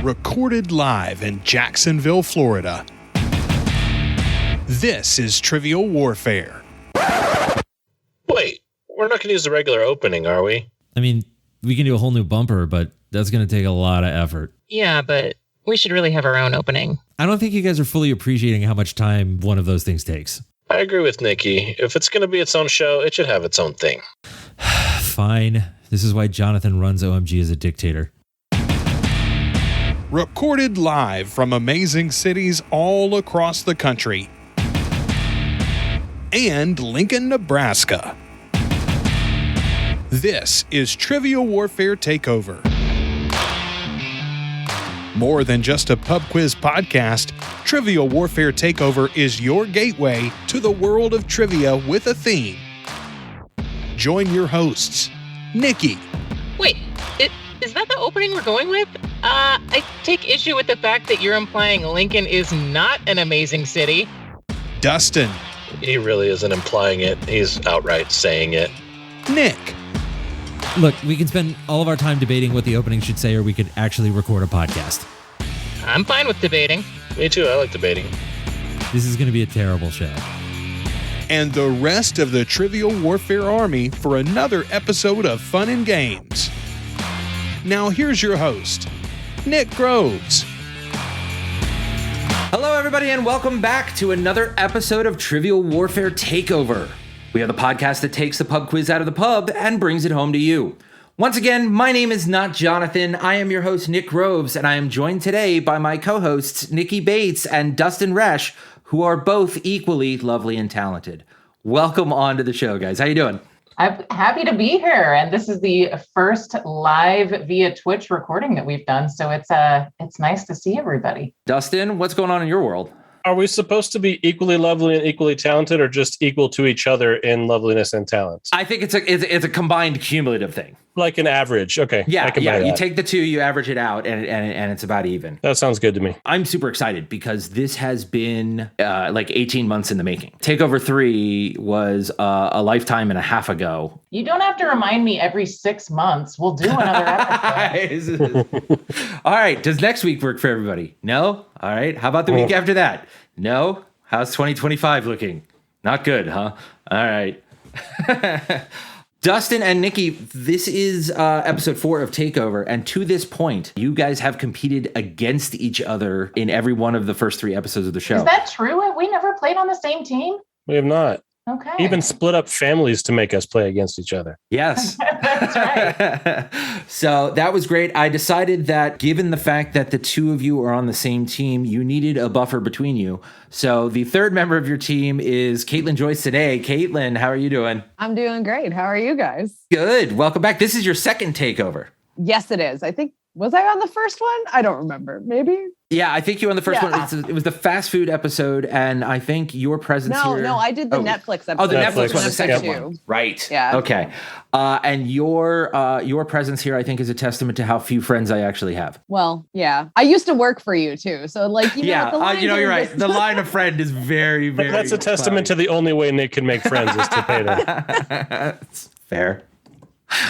Recorded live in Jacksonville, Florida. This is Trivial Warfare. Wait, we're not going to use the regular opening, are we? I mean, we can do a whole new bumper, but that's going to take a lot of effort. Yeah, but we should really have our own opening. I don't think you guys are fully appreciating how much time one of those things takes. I agree with Nikki. If it's going to be its own show, it should have its own thing. Fine. This is why Jonathan runs OMG as a dictator. Recorded live from amazing cities all across the country. And Lincoln, Nebraska. This is Trivial Warfare Takeover. More than just a pub quiz podcast, Trivial Warfare Takeover is your gateway to the world of trivia with a theme. Join your hosts, Nikki. Wait, is that the opening we're going with? I take issue with the fact that you're implying Lincoln is not an amazing city. Dustin. He really isn't implying it. He's outright saying it. Nick. Look, we can spend all of our time debating what the opening should say, or we could actually record a podcast. I'm fine with debating. Me too, I like debating. This is going to be a terrible show. And the rest of the Trivial Warfare Army for another episode of Fun and Games. Now here's your host, Nick Groves. Hello, everybody, and welcome back to another episode of Trivial Warfare Takeover. We are the podcast that takes the pub quiz out of the pub and brings it home to you. Once again, my name is not Jonathan. I am your host, Nick Groves, and I am joined today by my co-hosts, Nikki Bates and Dustin Resch, who are both equally lovely and talented. Welcome on to the show, guys. How you doing? I'm happy to be here, and this is the first live via Twitch recording that we've done, so it's nice to see everybody. Dustin, what's going on in your world? Are we supposed to be equally lovely and equally talented, or just equal to each other in loveliness and talent? I think it's a combined cumulative thing. Like an average. Okay. Yeah. You that. take the two, you average it out, and it's about even. That sounds good to me. I'm super excited because this has been like 18 months in the making. Takeover 3 was a lifetime and a half ago. You don't have to remind me every 6 months. We'll do another episode. All right. Does next week work for everybody? No? All right. How about the week after that? No? How's 2025 looking? Not good, huh? All right. Dustin and Nikki, this is episode 4 of Takeover, and to this point, you guys have competed against each other in every one of the first 3 episodes of the show. Is that true? We never played on the same team? We have not. Okay. Even split up families to make us play against each other. Yes. That's right. So that was great. I decided that given the fact that the two of you are on the same team, you needed a buffer between you. So the third member of your team is Caitlyn-Joyce today. Caitlyn, how are you doing? I'm doing great. How are you guys? Good. Welcome back. This is your second takeover. Yes, it is. I think, was I on the first one? I don't remember. Maybe? Yeah, I think you were on the first Yeah. one. It was the fast food episode, and I think your presence here... No, I did the Netflix episode. Oh, the Netflix one, the Netflix second too. one. Right. Yeah. Okay. And your presence here, I think, is a testament to how few friends I actually have. Well, yeah. I used to work for you too. So like, you know, the lines you're are right. just- The line of friend is very, very... That's a testament to the only way Nick can make friends is to pay them. That's fair.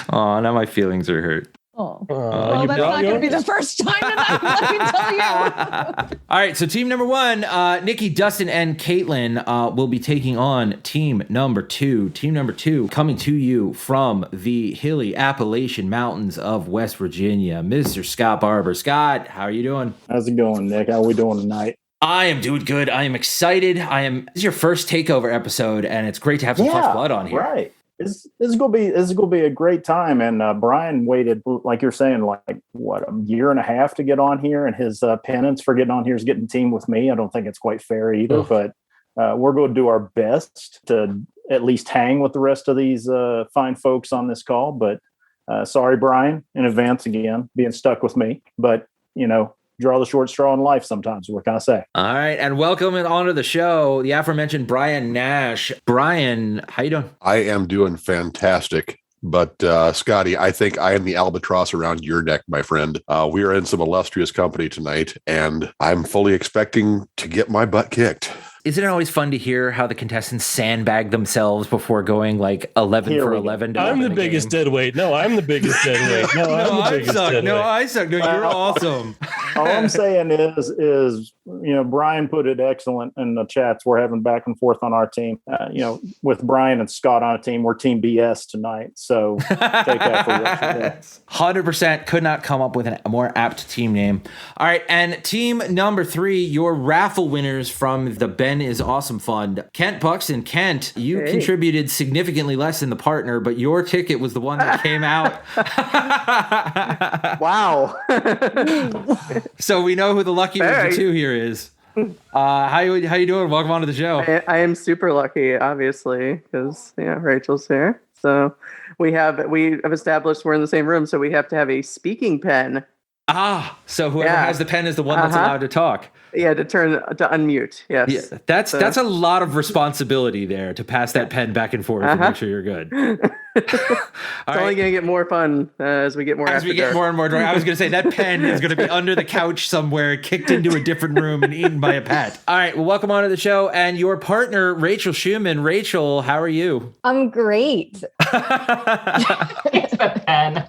Oh, now my feelings are hurt. Oh, well, that's not going to be the first time tonight, let me tell you. All right, so team number 1, Nikki, Dustin, and Caitlyn will be taking on team number 2. Team number 2 coming to you from the hilly Appalachian Mountains of West Virginia, Mr. Scott Barber. Scott, how are you doing? How's it going, Nick? How are we doing tonight? I am doing good. I am excited. This is your first takeover episode, and it's great to have some fresh blood on here. Right. This is gonna be a great time. And Brian waited, like you're saying, like what, a year and a half to get on here, and his penance for getting on here is getting teamed with me. I don't think it's quite fair either, but we're going to do our best to at least hang with the rest of these fine folks on this call. But sorry, Brian, in advance again, being stuck with me. But you know, draw the short straw in life sometimes. What can I say? All right, and welcome onto the show, the aforementioned Bryan Nash. Bryan, how you doing? I am doing fantastic. But Scotty, I think I am the albatross around your neck, my friend. We are in some illustrious company tonight, and I'm fully expecting to get my butt kicked. Isn't it always fun to hear how the contestants sandbag themselves before going like 11 for 11? I'm the biggest dead weight. No, I'm the biggest dead weight. No, I'm the biggest dead weight. No, I suck. No, you're awesome. All I'm saying is Brian put it excellent in the chats. We're having back and forth on our team. With Brian and Scott on a team, we're Team BS tonight. So take that for what you get. 100% could not come up with a more apt team name. All right, and team number 3, your raffle winners from the Ben is Awesome Fund. Kent Buxton. Kent, you contributed significantly less than the partner, but your ticket was the one that came out. Wow. So we know who the lucky number 2 here is. How you doing? Welcome on to the show. I am super lucky, obviously, because Rachel's here. So we have established we're in the same room, so we have to have a speaking pen. So whoever has the pen is the one that's allowed to talk. Yeah, to unmute. Yes. Yeah, that's a lot of responsibility there to pass that pen back and forth and make sure you're good. It's only going to get more fun as we get more. As we get more and more drunk. I was going to say that pen is going to be under the couch somewhere, kicked into a different room and eaten by a pet. All right, well, welcome on to the show, and your partner Rachel Shuman. Rachel, how are you? I'm great. It's the pen.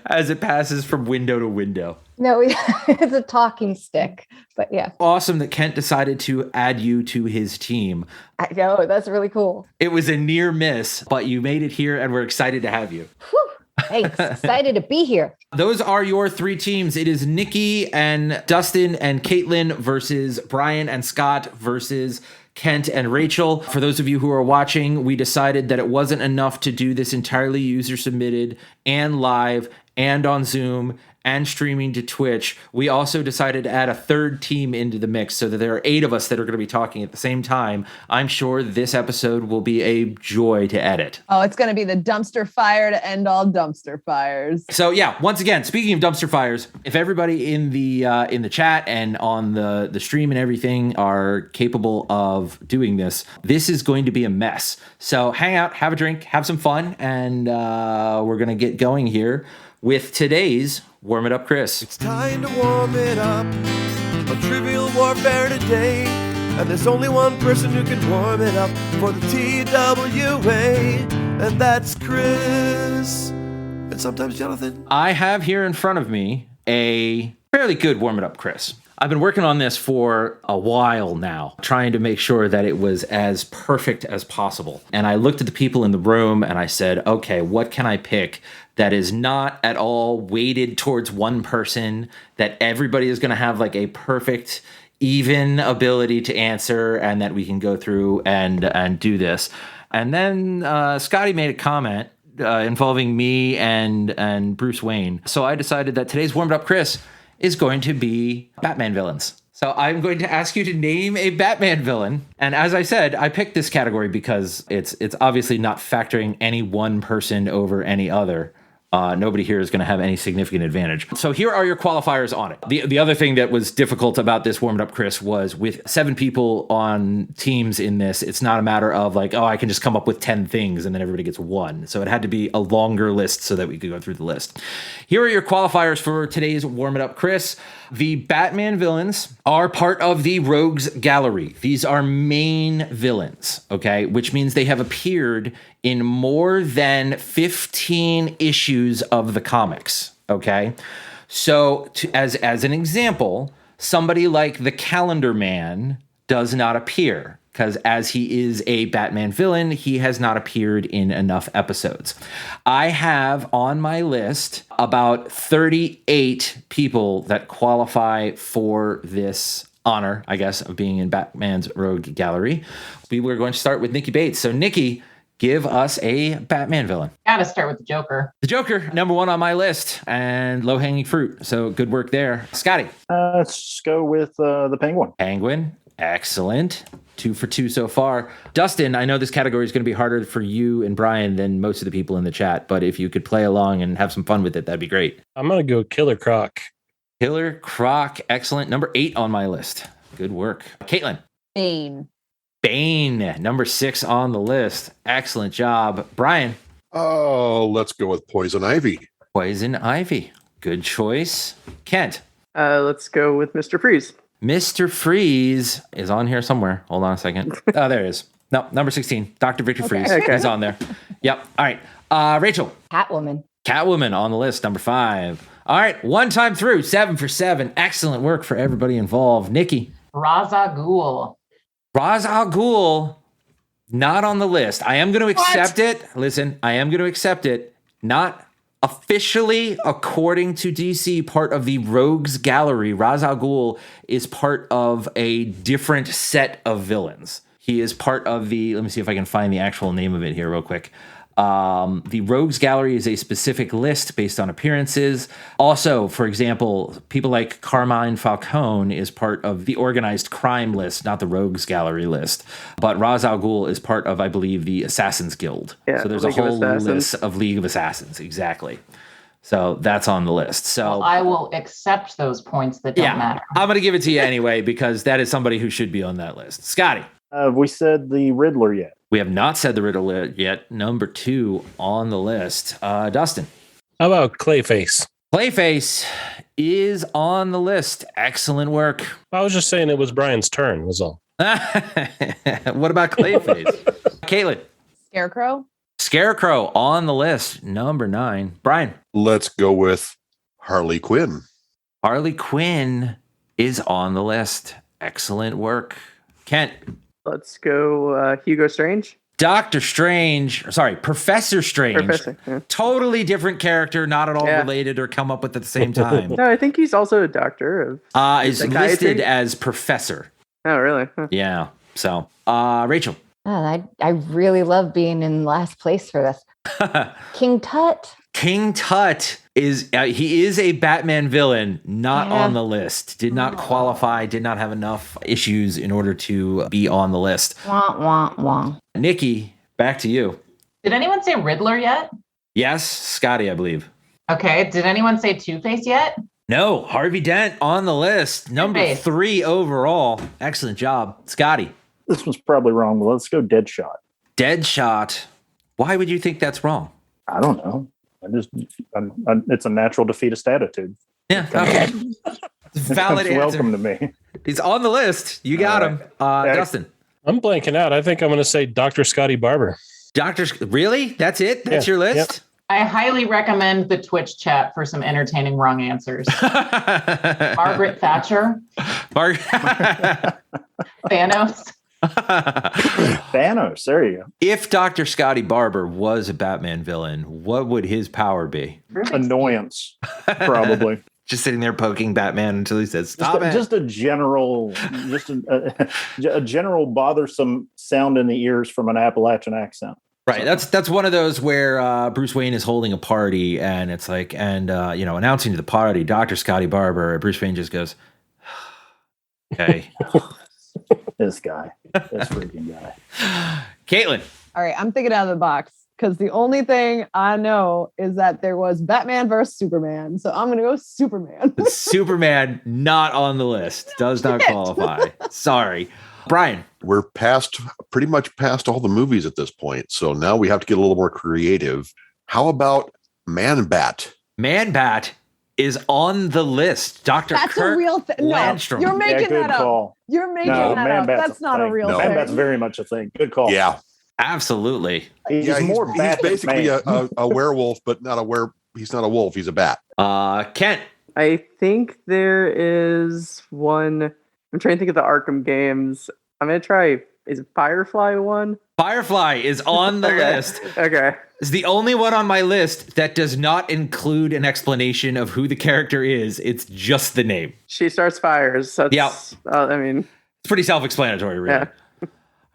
As it passes from window to window. No, it's a talking stick, but yeah. Awesome that Kent decided to add you to his team. I know, that's really cool. It was a near miss, but you made it here and we're excited to have you. Whew. Thanks. Excited to be here. Those are your 3 teams. It is Nikki and Dustin and Caitlyn versus Brian and Scott versus Kent and Rachel. For those of you who are watching, we decided that it wasn't enough to do this entirely user submitted and live and on Zoom and streaming to Twitch. We also decided to add a 3rd team into the mix so that there are 8 of us that are going to be talking at the same time. I'm sure this episode will be a joy to edit. Oh, it's going to be the dumpster fire to end all dumpster fires. So yeah, once again, speaking of dumpster fires, if everybody in the chat and on the stream and everything are capable of doing this, this is going to be a mess. So hang out, have a drink, have some fun, and we're going to get going here with today's Warm It Up Chris. It's time to warm it up on Trivial Warfare today. And there's only one person who can warm it up for the TWA, and that's Chris. And sometimes Jonathan. I have here in front of me a fairly good Warm It Up Chris. I've been working on this for a while now, trying to make sure that it was as perfect as possible. And I looked at the people in the room and I said, okay, what can I pick that is not at all weighted towards one person, that everybody is going to have like a perfect, even ability to answer, and that we can go through and do this. And then Scotty made a comment involving me and Bruce Wayne. So I decided that today's Warmed Up Chris is going to be Batman villains. So I'm going to ask you to name a Batman villain. And as I said, I picked this category because it's obviously not factoring any one person over any other. Nobody here is going to have any significant advantage. So here are your qualifiers on it. The other thing that was difficult about this Warmed Up Chris was with 7 people on teams in this, it's not a matter of like, oh, I can just come up with 10 things and then everybody gets 1. So it had to be a longer list so that we could go through the list. Here are your qualifiers for today's Warm It Up Chris. The Batman villains are part of the Rogues Gallery. These are main villains, okay? Which means they have appeared in more than 15 issues of the comics, okay? So as an example, somebody like the Calendar Man does not appear because as he is a Batman villain, he has not appeared in enough episodes. I have on my list about 38 people that qualify for this honor, I guess, of being in Batman's Rogue Gallery. We were going to start with Nikki Bates. So Nikki, give us a Batman villain. Gotta start with the Joker. The Joker, number 1 on my list, and low-hanging fruit. So good work there. Scotty. Let's go with the Penguin. Penguin, excellent. 2 for 2 so far. Dustin, I know this category is going to be harder for you and Brian than most of the people in the chat, but if you could play along and have some fun with it, that'd be great. I'm going to go Killer Croc. Killer Croc, excellent. Number 8 on my list. Good work. Caitlyn. Bane. Bane, number 6 on the list. Excellent job. Brian. Oh, let's go with Poison Ivy. Poison Ivy. Good choice. Kent. Let's go with Mr. Freeze. Mr. Freeze is on here somewhere. Hold on a second. Oh, there it is. No, number 16. Dr. Victor Freeze is on there. Yep. All right. Rachel. Catwoman. Catwoman on the list, number 5. All right, one time through, 7 for 7. Excellent work for everybody involved. Nikki. Ra's al Ghul. Ra's al Ghul, not on the list. I am going to accept it. Listen, I am going to accept it. Not officially, according to DC, part of the Rogues Gallery. Ra's al Ghul is part of a different set of villains. He is part of the, let me see if I can find the actual name of it here real quick. The Rogues Gallery is a specific list based on appearances. Also, for example, people like Carmine Falcone is part of the organized crime list, not the Rogues Gallery list. But Ra's al Ghul is part of, I believe, the Assassins Guild. Yeah, so there's a whole list of League of Assassins. Exactly. So that's on the list. So well, I will accept those points that don't matter. I'm going to give it to you anyway, because that is somebody who should be on that list. Scotty. Have we said the Riddler yet? We have not said the Riddler yet. Number 2 on the list. Dustin. How about Clayface? Clayface is on the list. Excellent work. I was just saying it was Brian's turn, was all. What about Clayface? Caitlyn. Scarecrow. Scarecrow on the list. Number 9. Brian. Let's go with Harley Quinn. Harley Quinn is on the list. Excellent work. Kent. Let's go Hugo Strange. Professor Strange. Totally different character, not at all related or come up with at the same time. No, I think he's also a doctor of is listed as professor. Oh, really? Huh. Yeah. So, Rachel. I really love being in last place for this. King Tut. King Tut is he is a Batman villain, not on the list. Did not qualify, did not have enough issues in order to be on the list. Wah, wah, wah. Nikki, back to you. Did anyone say Riddler yet? Yes, Scotty, I believe. Okay, did anyone say Two-Face yet? No, Harvey Dent on the list. Number 3 overall. Excellent job. Scotty. This was probably wrong. Well, let's go Deadshot. Deadshot. Why would you think that's wrong? I don't know. It's a natural defeatist attitude. Yeah, okay. Valid answer. Welcome to me. He's on the list. You got him. Dustin. I'm blanking out. I think I'm going to say Dr. Scotty Barber. Really? That's it? That's your list? Yep. I highly recommend the Twitch chat for some entertaining wrong answers. Margaret Thatcher. Thanos. Thanos, there you go. If Dr. Scotty Barber was a Batman villain, what would his power be? Annoyance, probably. Just sitting there poking Batman until he says, "Stop it!" Just a general bothersome sound in the ears from an Appalachian accent. Right. That's one of those where Bruce Wayne is holding a party, and it's like, announcing to the party, Dr. Scotty Barber. Bruce Wayne just goes, "Okay." This freaking guy. Caitlyn. All right, I'm thinking out of the box because the only thing I know is that there was Batman versus Superman. So I'm going to go Superman. Superman, not on the list. Does not qualify. Sorry. Brian. We're pretty much past all the movies at this point. So now we have to get a little more creative. How about Man-Bat? Man-Bat is on the list. Dr. That's Kirk a real thing. No, Landstrom. you're making that up. Call. You're making that up. That's not a real thing. Man-Bat's very much a thing. Good call. Yeah. Absolutely. He's basically a werewolf, but he's not a wolf. He's a bat. Kent. I think there is one. I'm trying to think of the Arkham games. I'm going to try. Is Firefly one? Firefly is on the list. Okay. It's the only one on my list that does not include an explanation of who the character is. It's just the name. She starts fires. Yeah. It's pretty self-explanatory, really. Yeah.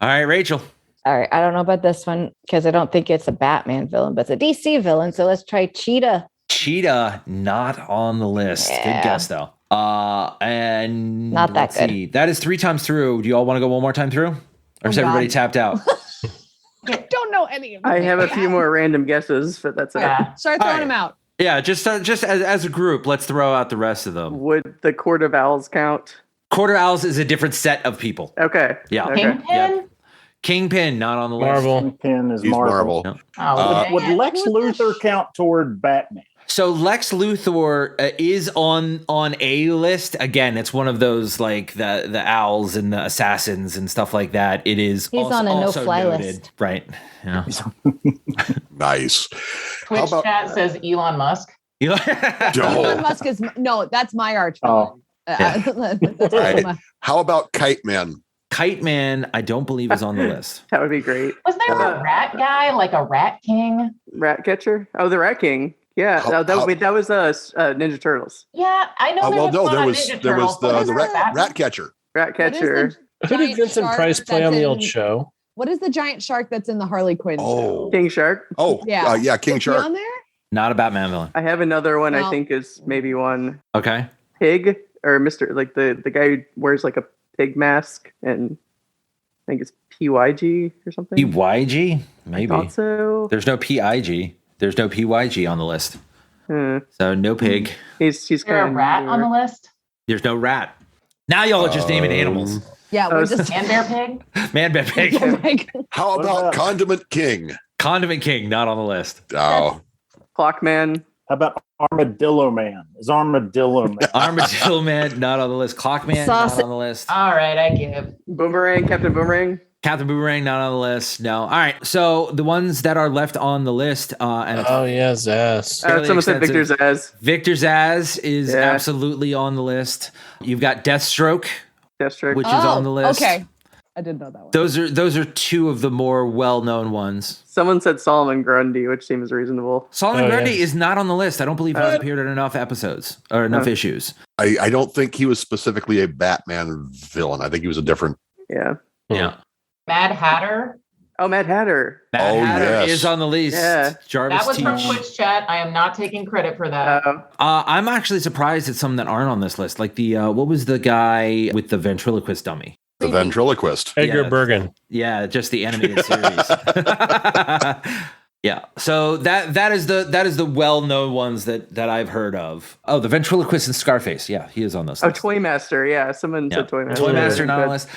All right, Rachel. All right. I don't know about this one because I don't think it's a Batman villain, but it's a DC villain. So let's try Cheetah. Cheetah, not on the list. Yeah. Good guess, though. And not that good. See. That is 3 times through. Do you all want to go one more time through? Or is everybody tapped out? I don't know any of them. I have a few more random guesses, but that's it. Start throwing them out. Yeah, just as a group, let's throw out the rest of them. Would the Court of Owls count? Court of Owls is a different set of people. Okay. Yeah. Okay. Kingpin? Yep. Kingpin, not on the list. Marvel. Kingpin is He's Marvel. Marvel. Oh, Would Lex Luthor count toward Batman? So Lex Luthor is on a list. Again, it's one of those like the owls and the assassins and stuff like that. It is. He's on a no-fly list, right? Yeah. Nice. Twitch chat says Elon Musk. Elon Musk is that's my arch. All right. How about Kite Man? Kite Man, I don't believe is on the list. That would be great. Was there a rat guy, like a rat king? Rat catcher? Oh, the Rat King. Yeah, that was Ninja Turtles. Yeah, I know. There was the rat catcher. Rat catcher. Who did Vincent Price play on the old show? What is the giant shark that's in the Harley Quinn show? King Shark. Oh, yeah, King Shark. Is he on there? Not a Batman villain. I have another one. No. I think is maybe one. Okay. Pig or Mr. Like the guy who wears like a pig mask, and I think it's PYG or something. PYG? Maybe. I thought so. There's no PIG. There's no PYG on the list. So no pig. Is there a rat on the list? There's no rat. Now y'all are just naming animals. Yeah, we're just Man Bear Pig. Man Bear Pig. How about Condiment King? Condiment King, not on the list. Oh. Clockman. How about Armadillo Man? Is Armadillo Man? Armadillo Man, not on the list. Clockman, not on the list. All right, I give. Boomerang, Captain Boomerang. Captain Boomerang, not on the list. No. All right. So the ones that are left on the list, and it's Zaz. Someone said Victor Zaz. Victor Zaz is absolutely on the list. You've got Deathstroke, which is on the list. Okay, I did know that one. Those are two of the more well-known ones. Someone said Solomon Grundy, which seems reasonable. Solomon Grundy is not on the list. I don't believe he's appeared in enough episodes or enough issues. I don't think he was specifically a Batman villain. I think he was a different. Yeah. Mad Hatter. Oh, Mad Hatter. Mad Hatter is on the list. Yeah. Jarvis That was from Teach. Twitch chat. I am not taking credit for that. I'm actually surprised at some that aren't on this list. Like the what was the guy with the ventriloquist dummy? The ventriloquist. Edgar Bergen. Yeah, just the animated series. Yeah. So that is the well-known ones that I've heard of. Oh, the ventriloquist in Scarface. Yeah, he is on this list. Toymaster. Yeah, someone said Toymaster. Toymaster not on the list.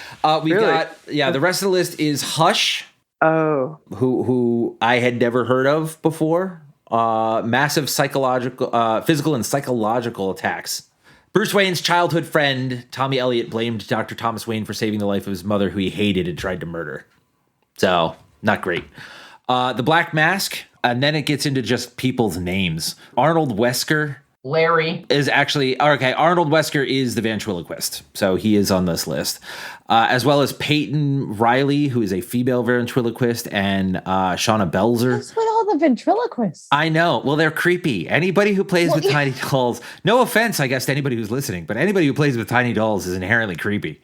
We've got the rest of the list is Hush. Oh. Who I had never heard of before. Massive psychological physical and psychological attacks. Bruce Wayne's childhood friend, Tommy Elliott, blamed Dr. Thomas Wayne for saving the life of his mother, who he hated and tried to murder. So, not great. The Black Mask, and then it gets into just people's names. Arnold Wesker. Larry. Is actually, okay, Arnold Wesker is the ventriloquist. So he is on this list. As well as Peyton Riley, who is a female ventriloquist, and Shauna Belzer. What's with all the ventriloquists? I know. Well, they're creepy. Anybody who plays with tiny dolls, no offense, I guess, to anybody who's listening, but anybody who plays with tiny dolls is inherently creepy.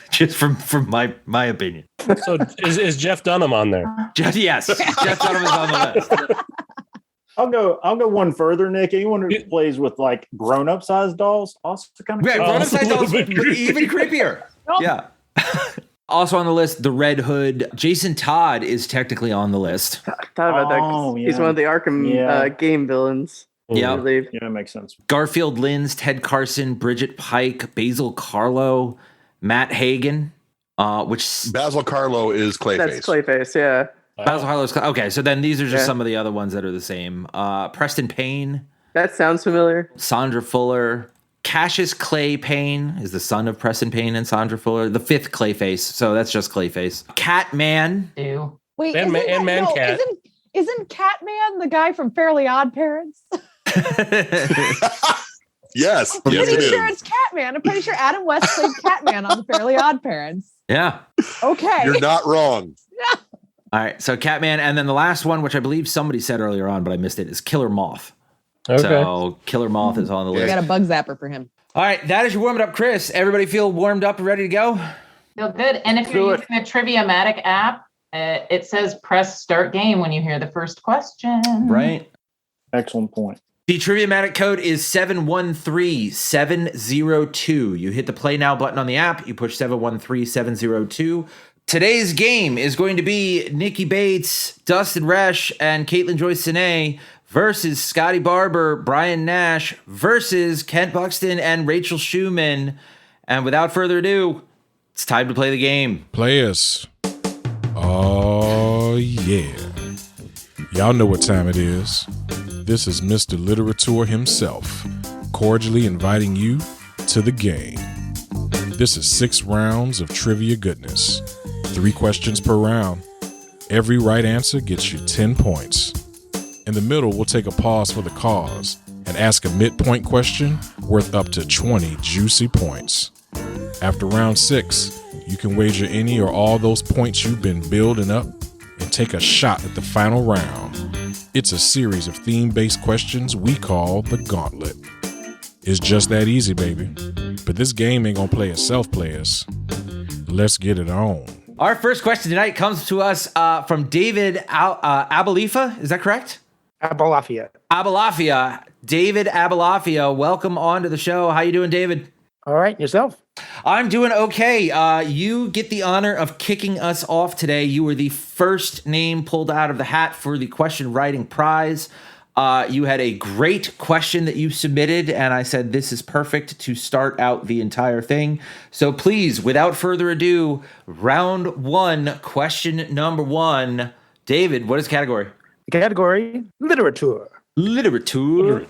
Just from my opinion. So is Jeff Dunham on there? Yes, Jeff Dunham is on the list. I'll go one further, Nick. Anyone who plays with like grown-up sized dolls also kind of grown-up sized dolls even creepier. Yeah. Also on the list, the Red Hood. Jason Todd is technically on the list. I thought about that. 'Cause he's one of the Arkham game villains. Yeah, it makes sense. Garfield Lins, Ted Carson, Bridget Pike, Basil Carlo, Matt Hagen. Which Basil Carlo is Clayface. That's Clayface. Yeah. Basil Carlo's okay. So then these are just some of the other ones that are the same. Preston Payne. That sounds familiar. Sandra Fuller. Cassius Clay Payne is the son of Preston Payne and Sandra Fuller. The fifth Clayface. So that's just Clayface. Catman. Ew. Wait, Cat. Isn't Catman the guy from Fairly Odd Parents? Yes. I'm pretty sure it's Catman. I'm pretty sure Adam West played Catman on the Fairly Odd Parents. Yeah. Okay. You're not wrong. Yeah. All right. So Catman. And then the last one, which I believe somebody said earlier on, but I missed it, is Killer Moth. Okay. So Killer Moth is on the list. I got a bug zapper for him. All right. That is your warm it up, Chris. Everybody feel warmed up and ready to go? Feel good. And if you're using the Triviamatic app, it says press start game when you hear the first question. Right. Excellent point. The Triviamatic code is 713702. You hit the play now button on the app. You push 713702. Today's game is going to be Nikki Bates, Dustin Resch, and Caitlyn Joyce Senay versus Scotty Barber, Bryan Nash versus Kent Buxton and Rachel Shuman. And without further ado, it's time to play the game. Play us. Oh, yeah. Y'all know what time it is. This is Mr. Literature himself, cordially inviting you to the game. This is 6 rounds of trivia goodness, 3 questions per round. Every right answer gets you 10 points. In the middle, we'll take a pause for the cause and ask a midpoint question worth up to 20 juicy points. After round 6, you can wager any or all those points you've been building up and take a shot at the final round. It's a series of theme-based questions we call the Gauntlet. It's just that easy, baby. But this game ain't gonna play itself, players. Let's get it on. Our first question tonight comes to us from David Abalifa. Is that correct? Abalafia. Abalafia. David Abalafia, welcome on to the show. How you doing, David? All right, yourself? I'm doing okay. You get the honor of kicking us off today. You were the first name pulled out of the hat for the question writing prize. You had a great question that you submitted, and I said this is perfect to start out the entire thing. So please, without further ado, round 1, question number 1. David, what is the category? The category, literature. Literature.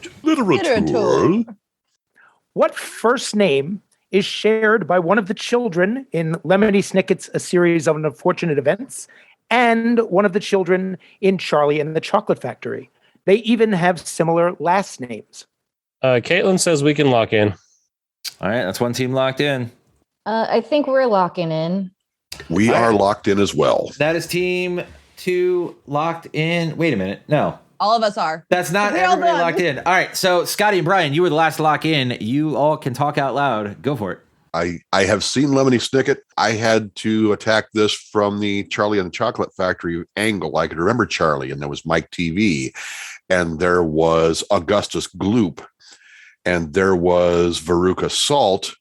What first name is shared by one of the children in Lemony Snicket's A Series of Unfortunate Events and one of the children in Charlie and the Chocolate Factory? They even have similar last names. Caitlyn says we can lock in. All right, that's one team locked in. I think we're locking in. We are locked in as well. That is team 2 locked in. Wait a minute. No. All of us are. That's not everybody locked in. All right, so Scotty and Brian, you were the last to lock in. You all can talk out loud. Go for it. I have seen Lemony Snicket. I had to attack this from the Charlie and the Chocolate Factory angle. I could remember Charlie, and there was Mike TV, and there was Augustus Gloop, and there was Veruca Salt.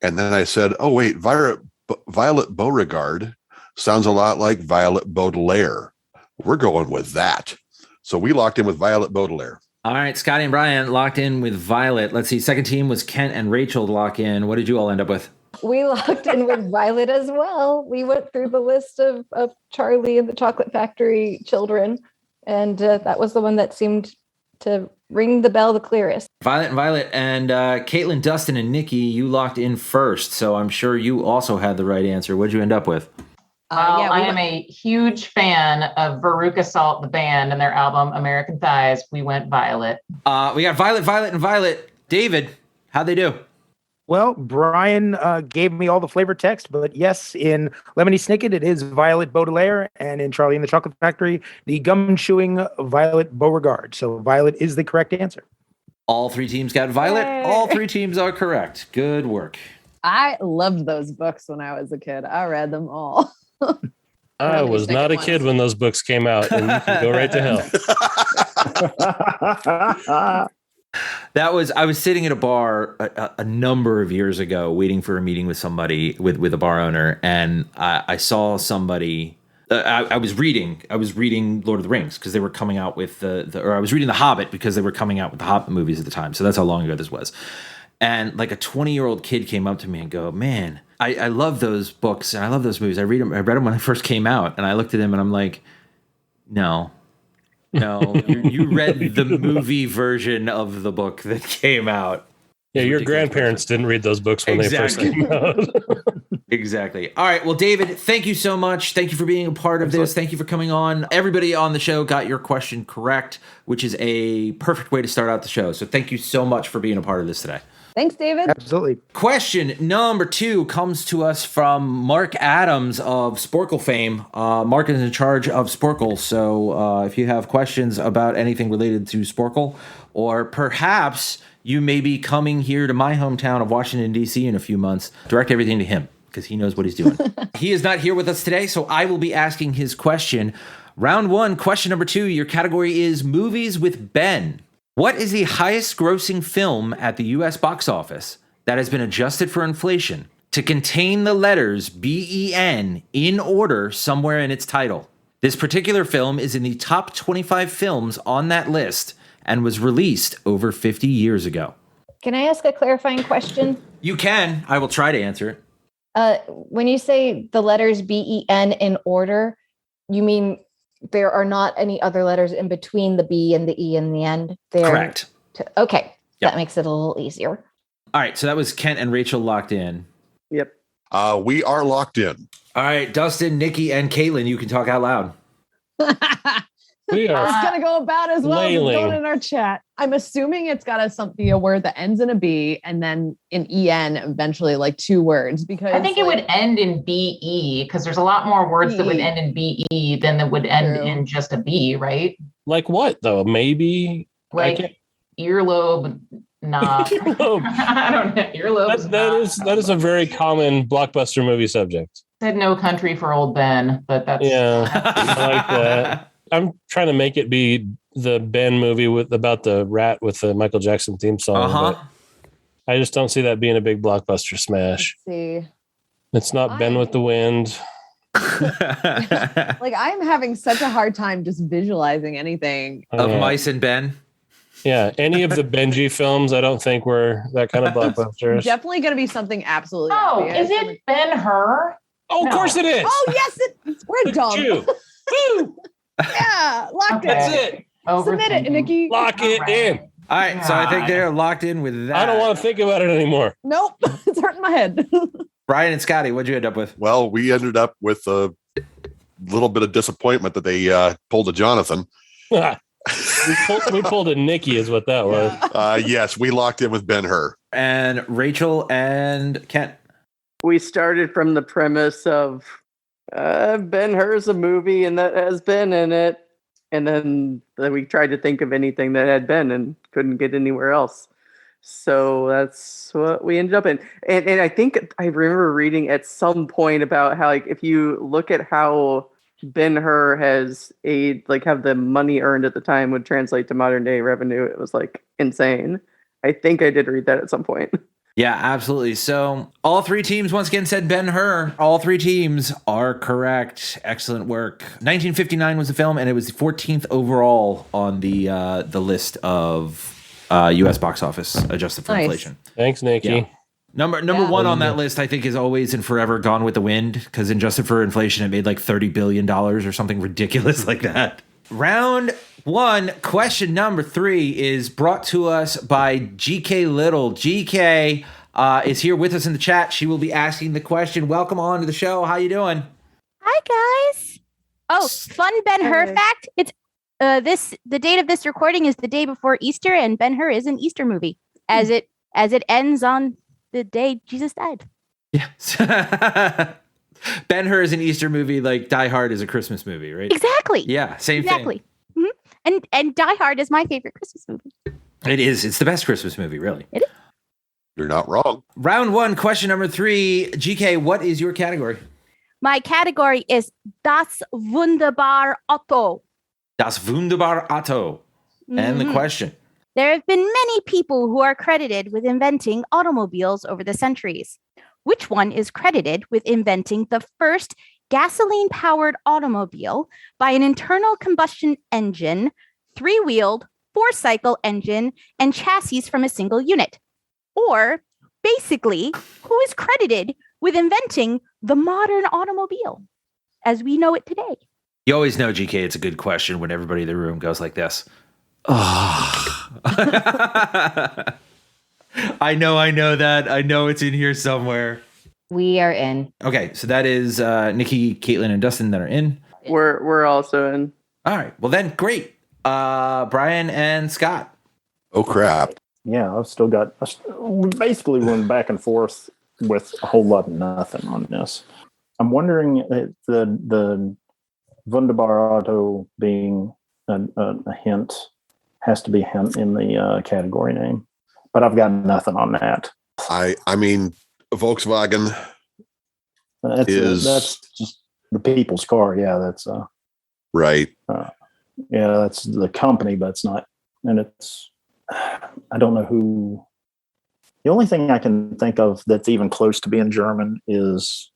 And then I said, oh, wait, Violet Beauregard sounds a lot like Violet Baudelaire. We're going with that. So we locked in with Violet Baudelaire. All right, Scotty and Brian locked in with Violet. Let's see, second team was Kent and Rachel to lock in. What did you all end up with? We locked in with Violet as well. We went through the list of Charlie and the Chocolate Factory children, and that was the one that seemed to ring the bell the clearest. Violet and Caitlyn, Dustin, and Nikki, you locked in first, so I'm sure you also had the right answer. What did you end up with? I am a huge fan of Veruca Salt, the band, and their album American Thighs. We went Violet. We got Violet, and Violet. David, how'd they do? Well, Brian gave me all the flavor text, but yes, in Lemony Snicket, it is Violet Baudelaire, and in Charlie and the Chocolate Factory, the gum-chewing Violet Beauregard. So Violet is the correct answer. All 3 teams got Violet. Yay. All 3 teams are correct. Good work. I loved those books when I was a kid. I read them all. I was not a kid when those books came out, and you can go right to hell. I was sitting at a bar a number of years ago, waiting for a meeting with somebody, with a bar owner, and I saw somebody. I was reading Lord of the Rings because they were coming out with or I was reading The Hobbit because they were coming out with the Hobbit movies at the time. So that's how long ago this was. And like a 20-year-old kid came up to me and go, man, I love those books and I love those movies. I read them when they first came out. And I looked at him and I'm like, no, you read the movie version of the book that came out. Yeah, your grandparents didn't read those books when they first came out. Exactly. All right. Well, David, thank you so much. Thank you for being a part of this. Thank you for coming on. Everybody on the show got your question correct, which is a perfect way to start out the show. So thank you so much for being a part of this today. Thanks, David. Absolutely. Question number 2 comes to us from Mark Adams of Sporkle fame. Mark is in charge of Sporkle. So if you have questions about anything related to Sporkle, or perhaps you may be coming here to my hometown of Washington, D.C. in a few months, direct everything to him because he knows what he's doing. He is not here with us today, so I will be asking his question. Round 1, question number 2. Your category is Movies with Ben. What is the highest grossing film at the U.S. box office that has been adjusted for inflation to contain the letters B-E-N in order somewhere in its title? This particular film is in the top 25 films on that list and was released over 50 years ago. Can I ask a clarifying question? You can. I will try to answer it. When you say the letters B-E-N in order, you mean there are not any other letters in between the B and the E in the end. Correct. Okay. Yep. That makes it a little easier. All right. So that was Kent and Rachel locked in. Yep. We are locked in. All right. Dustin, Nikki, and Caitlyn, you can talk out loud. We are. It's gonna go about as well as it's Flailing. going in our chat. I'm assuming it's got to be a word that ends in a B and then an EN eventually, like 2 words. Because I think it would end in BE because there's a lot more words that would end in BE than that would end in just a B, right? Like what though? Maybe like earlobe knob. I don't know. Earlobe. That is a very common blockbuster movie subject. Said No Country for Old Ben, but that's I like that. I'm trying to make it be the Ben movie about the rat with the Michael Jackson theme song. But I just don't see that being a big blockbuster smash. Let's see. It's not Ben with the Wind. Like I'm having such a hard time just visualizing anything of Mice and Ben. Yeah, any of the Benji films, I don't think were that kind of blockbusters. Definitely going to be something absolutely. Oh, obvious. is it Ben-Hur? Oh, of course it is. Oh, yes, we're dumb. Woo! Yeah, locked in. That's it. Submit it, Nikki. Lock it in. All right, so I think they're locked in with that. I don't want to think about it anymore. Nope, it's hurting my head. Brian and Scotty, what'd you end up with? Well, we ended up with a little bit of disappointment that they pulled a Jonathan. we pulled a Nikki is what that was. Yes, we locked in with Ben-Hur. And Rachel and Kent. We started from the premise of Ben-Hur's a movie and that has Ben in it. And then we tried to think of anything that had Ben and couldn't get anywhere else. So that's what we ended up in. And I think I remember reading at some point about how, like, if you look at how Ben-Hur has have the money earned at the time would translate to modern day revenue, it was like insane. I think I did read that at some point. Yeah, absolutely. So all 3 teams once again said Ben-Hur. All 3 teams are correct. Excellent work. 1959 was the film, and it was the 14th overall on the list of U.S. box office adjusted for inflation. Thanks, Nikki. Yeah. Number 1 on that list, I think, is always and forever Gone with the Wind, because adjusted for inflation, it made like $30 billion or something ridiculous like that. Round 1, question number 3 is brought to us by GK Little. GK is here with us in the chat. She will be asking the question. Welcome on to the show. How you doing? Hi, guys. Oh, fun Ben-Hur fact. It's the date of this recording is the day before Easter, and Ben-Hur is an Easter movie as it ends on the day Jesus died. Yes. Ben-Hur is an Easter movie, like Die Hard is a Christmas movie, right? Exactly. Yeah, same thing. Exactly. Mm-hmm. And Die Hard is my favorite Christmas movie. It is. It's the best Christmas movie, really. It is. You're not wrong. Round 1, question number 3. GK, what is your category? My category is Das Wunderbar Auto. Das Wunderbar Auto. And the question. There have been many people who are credited with inventing automobiles over the centuries. Which one is credited with inventing the first gasoline-powered automobile by an internal combustion engine, 3-wheeled, 4-cycle engine, and chassis from a single unit? Or, basically, who is credited with inventing the modern automobile as we know it today? You always know, GK, it's a good question when everybody in the room goes like this. Oh. I know that. I know it's in here somewhere. We are in. Okay, so that is Nikki, Caitlyn, and Dustin that are in. We're also in. All right. Well, then, great. Brian and Scott. Oh, crap. Yeah, I've still got. We basically went back and forth with a whole lot of nothing on this. I'm wondering if the Wunderbar Auto being a hint has to be a hint in the category name, but I've got nothing on that. I mean, Volkswagen that's just the people's car. Yeah, that's right. Yeah, that's the company, but it's not. And it's, I don't know who. The only thing I can think of that's even close to being German is,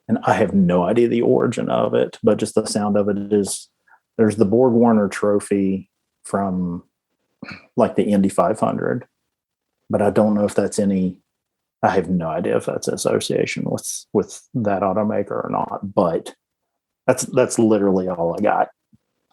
and I have no idea the origin of it, but just the sound of it is, there's the Borg Warner Trophy from like the Indy 500, but I don't know if that's any. I have no idea if that's association with that automaker or not, but that's literally all I got.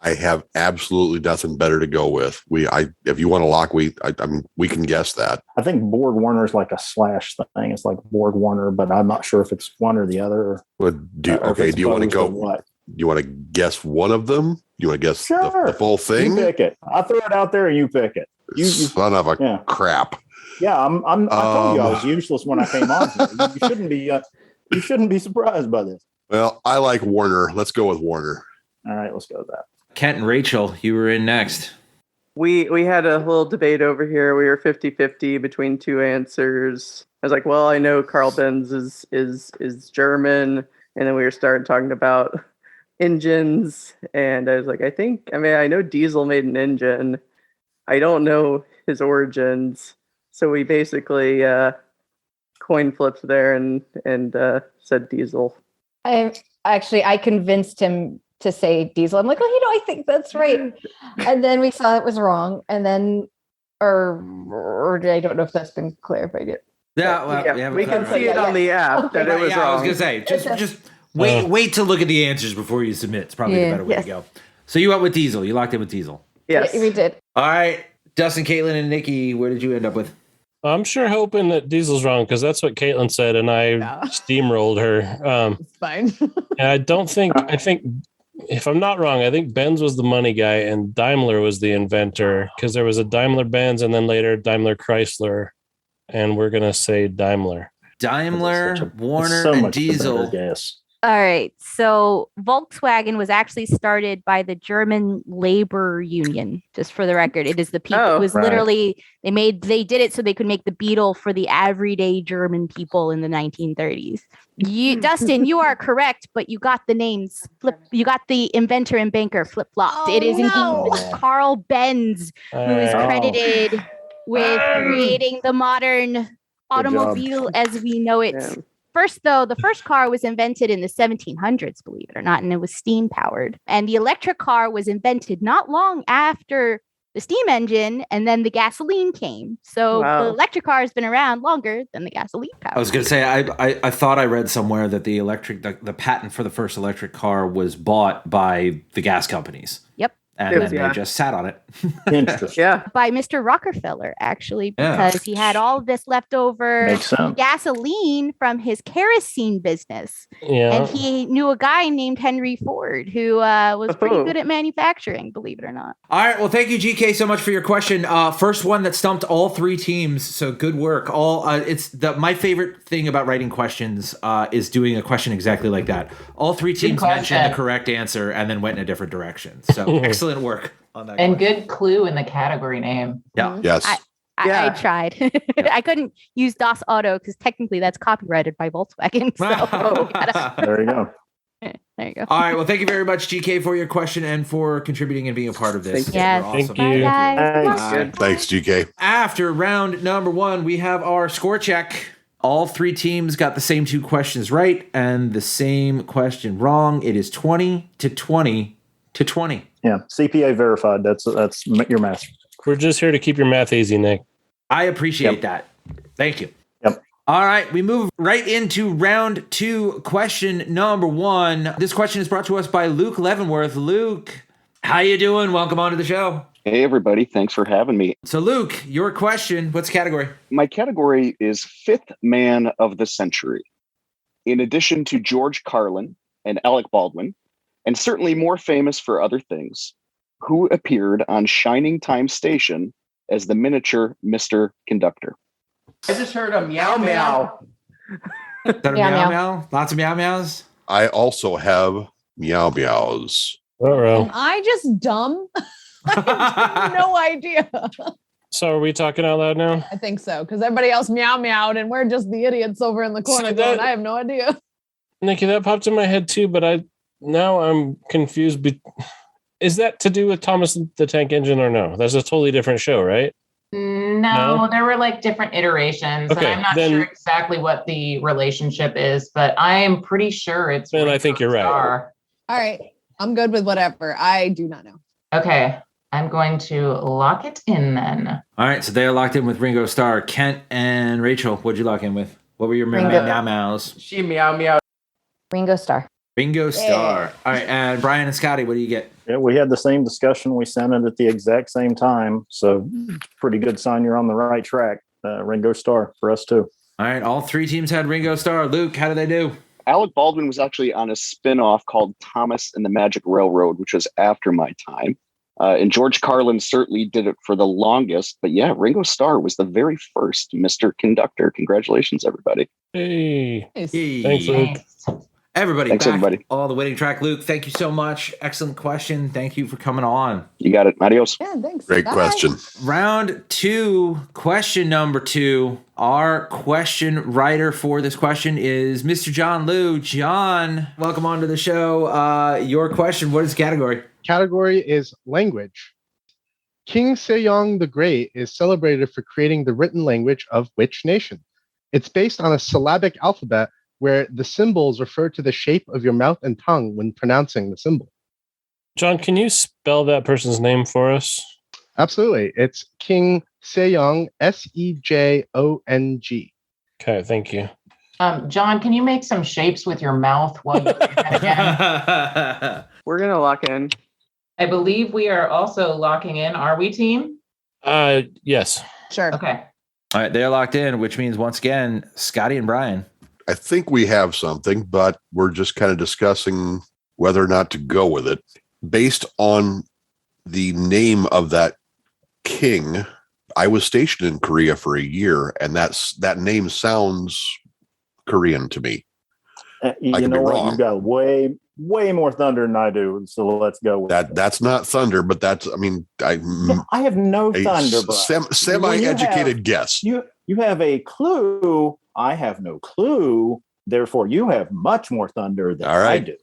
I have absolutely nothing better to go with. If you want to lock, I mean, we can guess that. I think Borg Warner is like a slash thing. It's like Borg Warner, but I'm not sure if it's one or the other. Do you want to go? What? Do you want to guess one of them? You want to guess the full thing? You pick it. I'll throw it out there and you pick it. You son of a crap. Yeah, I told you I was useless when I came on here. You shouldn't be surprised by this. Well, I like Warner. Let's go with Warner. All right, let's go with that. Kent and Rachel, you were in next. We had a little debate over here. We were 50-50 between two answers. I was like, well, I know Carl Benz is German, and then we were starting talking about engines, and I was like, I know Diesel made an engine. I don't know his origins. So we basically coin flipped there and said Diesel. I convinced him to say Diesel. I'm like, I think that's right. And then we saw it was wrong. And then, or I don't know if that's been clarified yet. Yeah, we can see it on the app that it was wrong. I was gonna say, just wait to look at the answers before you submit. It's probably the better way to go. So you went with Diesel. You locked in with Diesel. Yes, we did. All right, Dustin, Caitlyn, and Nikki, where did you end up with? I'm sure hoping that Diesel's wrong because that's what Caitlyn said, and I steamrolled her. It's fine. And I think if I'm not wrong, I think Benz was the money guy and Daimler was the inventor because there was a Daimler Benz and then later Daimler Chrysler, and we're gonna say Daimler. Daimler, Warner, and Diesel. All right. So Volkswagen was actually started by the German labor union, just for the record. It is the people. It was literally, they did it so they could make the Beetle for the everyday German people in the 1930s. Dustin, you are correct, but you got the names you got the inventor and banker flip-flopped. It is indeed Carl Benz who is credited with creating the modern automobile as we know it. Yeah. First, though, the first car was invented in the 1700s, believe it or not, and it was steam powered. And the electric car was invented not long after the steam engine, and then the gasoline came. So the electric car has been around longer than the gasoline power. I was going to say, I thought I read somewhere that the patent for the first electric car was bought by the gas companies. Yep. And then they just sat on it. By Mr. Rockefeller, actually, because he had all of this leftover gasoline from his kerosene business. Yeah. And he knew a guy named Henry Ford who was pretty good at manufacturing, believe it or not. All right. Well, thank you, GK, so much for your question. First one that stumped all three teams. So good work. My favorite thing about writing questions is doing a question exactly like that. All three teams mentioned the correct answer and then went in a different direction. So excellent work on that. And good clue in the category name. Yeah. Yes. I tried. I couldn't use DOS Auto because technically that's copyrighted by Volkswagen. So there you go. There you go. All right. Well, thank you very much, GK, for your question and for contributing and being a part of this. Thank Awesome. you. Thanks, GK. After round number 1, we have our score check. All three teams got the same 2 questions right and the same question wrong. It is 20 to 20 to 20. Yeah, CPA verified. That's your math. We're just here to keep your math easy, Nick. I appreciate that. Thank you. Yep. All right, we move right into round 2, question number 1. This question is brought to us by Luke Leavenworth. Luke, how you doing? Welcome on to the show. Hey, everybody. Thanks for having me. So, Luke, your question, what's the category? My category is Fifth Man of the Century. In addition to George Carlin and Alec Baldwin, and certainly more famous for other things, who appeared on Shining Time Station as the miniature Mr. Conductor? I just heard a meow meow. Is that a meow meow? Lots of meow meows? I also have meow meows. Am I just dumb? I have no idea. So are we talking out loud now? I think so, because everybody else meow meowed and we're just the idiots over in the corner going, I have no idea. Nikki, that popped in my head too, but now I'm confused. Is that to do with Thomas the Tank Engine or no? That's a totally different show, right? No, there were like different iterations. Okay, and I'm not sure exactly what the relationship is, but I am pretty sure it's. Then I think you're right. All right. I'm good with whatever. I do not know. Okay. I'm going to lock it in then. All right. So they are locked in with Ringo Starr. Kent and Rachel, what'd you lock in with? What were your meow meows? She meow meow. Ringo Starr. Ringo Starr. All right, and Brian and Scotty, what do you get? Yeah, we had the same discussion. We sent it at the exact same time. So pretty good sign you're on the right track. Ringo Starr for us too. All right, all three teams had Ringo Starr. Luke, how did they do? Alec Baldwin was actually on a spin-off called Thomas and the Magic Railroad, which was after my time. And George Carlin certainly did it for the longest. But yeah, Ringo Starr was the very first Mr. Conductor. Congratulations, everybody. Hey. Hey. Thanks, Luke. Everybody, Thanks, back everybody. all the winning track. Luke, thank you so much. Excellent question. Thank you for coming on. You got it. Adios. Yeah, thanks. Great Bye. question. Round 2, question number 2. Our question writer for this question is Mr. John Liu. John, welcome on to the show. Your question, what is the category? Category is language. King Sejong the Great is celebrated for creating the written language of which nation? It's based on a syllabic alphabet where the symbols refer to the shape of your mouth and tongue when pronouncing the symbol. John, can you spell that person's name for us? Absolutely. It's King Sejong, Sejong. Okay, thank you. John, can you make some shapes with your mouth while you do that again? We're going to lock in. I believe we are also locking in. Are we, team? Yes. Sure. Okay. All right, they're locked in, which means once again, Scotty and Brian. I think we have something, but we're just kind of discussing whether or not to go with it. Based on the name of that king, I was stationed in Korea for a year, and that name sounds Korean to me. You know what? You've got way more thunder than I do, so let's go with that. That's not thunder, but that's, I mean, I have no thunder, but semi-educated guess. You have a clue. I have no clue. Therefore, you have much more thunder than I do.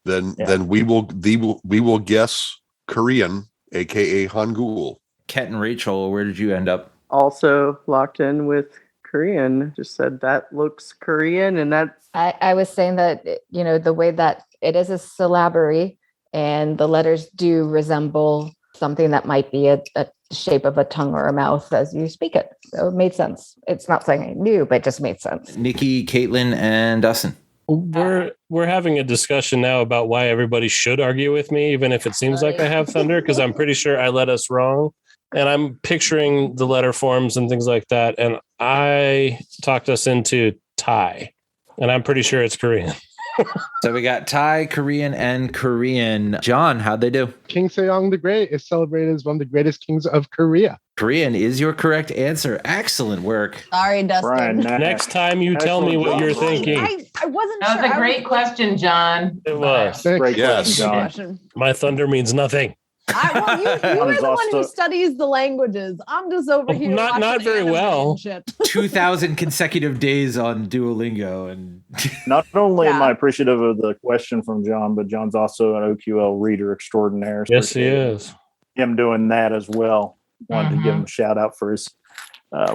Then we will guess Korean, aka Hangul. Ket and Rachel, where did you end up? Also locked in with Korean. Just said that looks Korean, and that I was saying that, the way that it is a syllabary and the letters do resemble something that might be a shape of a tongue or a mouth as you speak it. So it made sense. It's not something I knew, but it just made sense. Nikki, Caitlyn, and Dustin. We're having a discussion now about why everybody should argue with me, even if it seems like I have thunder, because I'm pretty sure I led us wrong. And I'm picturing the letter forms and things like that. And I talked us into Thai. And I'm pretty sure it's Korean. So we got Thai, Korean, and Korean. John, how'd they do? King Sejong the Great is celebrated as one of the greatest kings of Korea. Korean is your correct answer. Excellent work. Sorry, Dustin. Brian, next time you tell me what you're thinking. I wasn't That sure. was a great question, John. It was. Great Yes. question, John. My thunder means nothing. You are the one who studies the languages. I'm just over here. Not watching very anime well. and shit. 2,000 consecutive days on Duolingo. And Not only am I appreciative of the question from John, but John's also an OQL reader extraordinaire. Yes, he is. Him doing that as well. Wanted to give him a shout out for his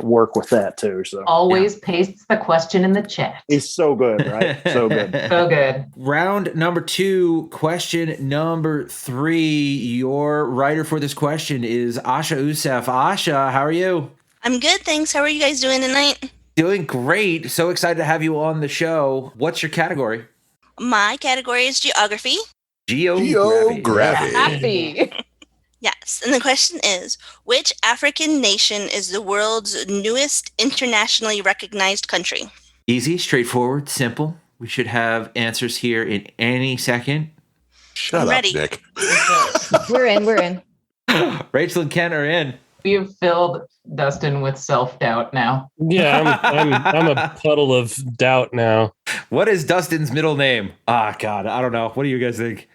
work with that too. So Always pastes the question in the chat. he's so good, right? So good. So good. round number 2, question number 3. Your writer for this question is Asha Usef. Asha, how are you? I'm good, thanks. How are you guys doing tonight? Doing great. So excited to have you on the show. What's your category? My category is geography. Geography. Happy. Yes, and the question is, which African nation is the world's newest internationally recognized country? Easy, straightforward, simple. We should have answers here in any second. Shut I'm up, ready. Nick. We're in. Rachel and Ken are in. We have filled Dustin with self-doubt now. Yeah, I'm a puddle of doubt now. What is Dustin's middle name? God, I don't know. What do you guys think?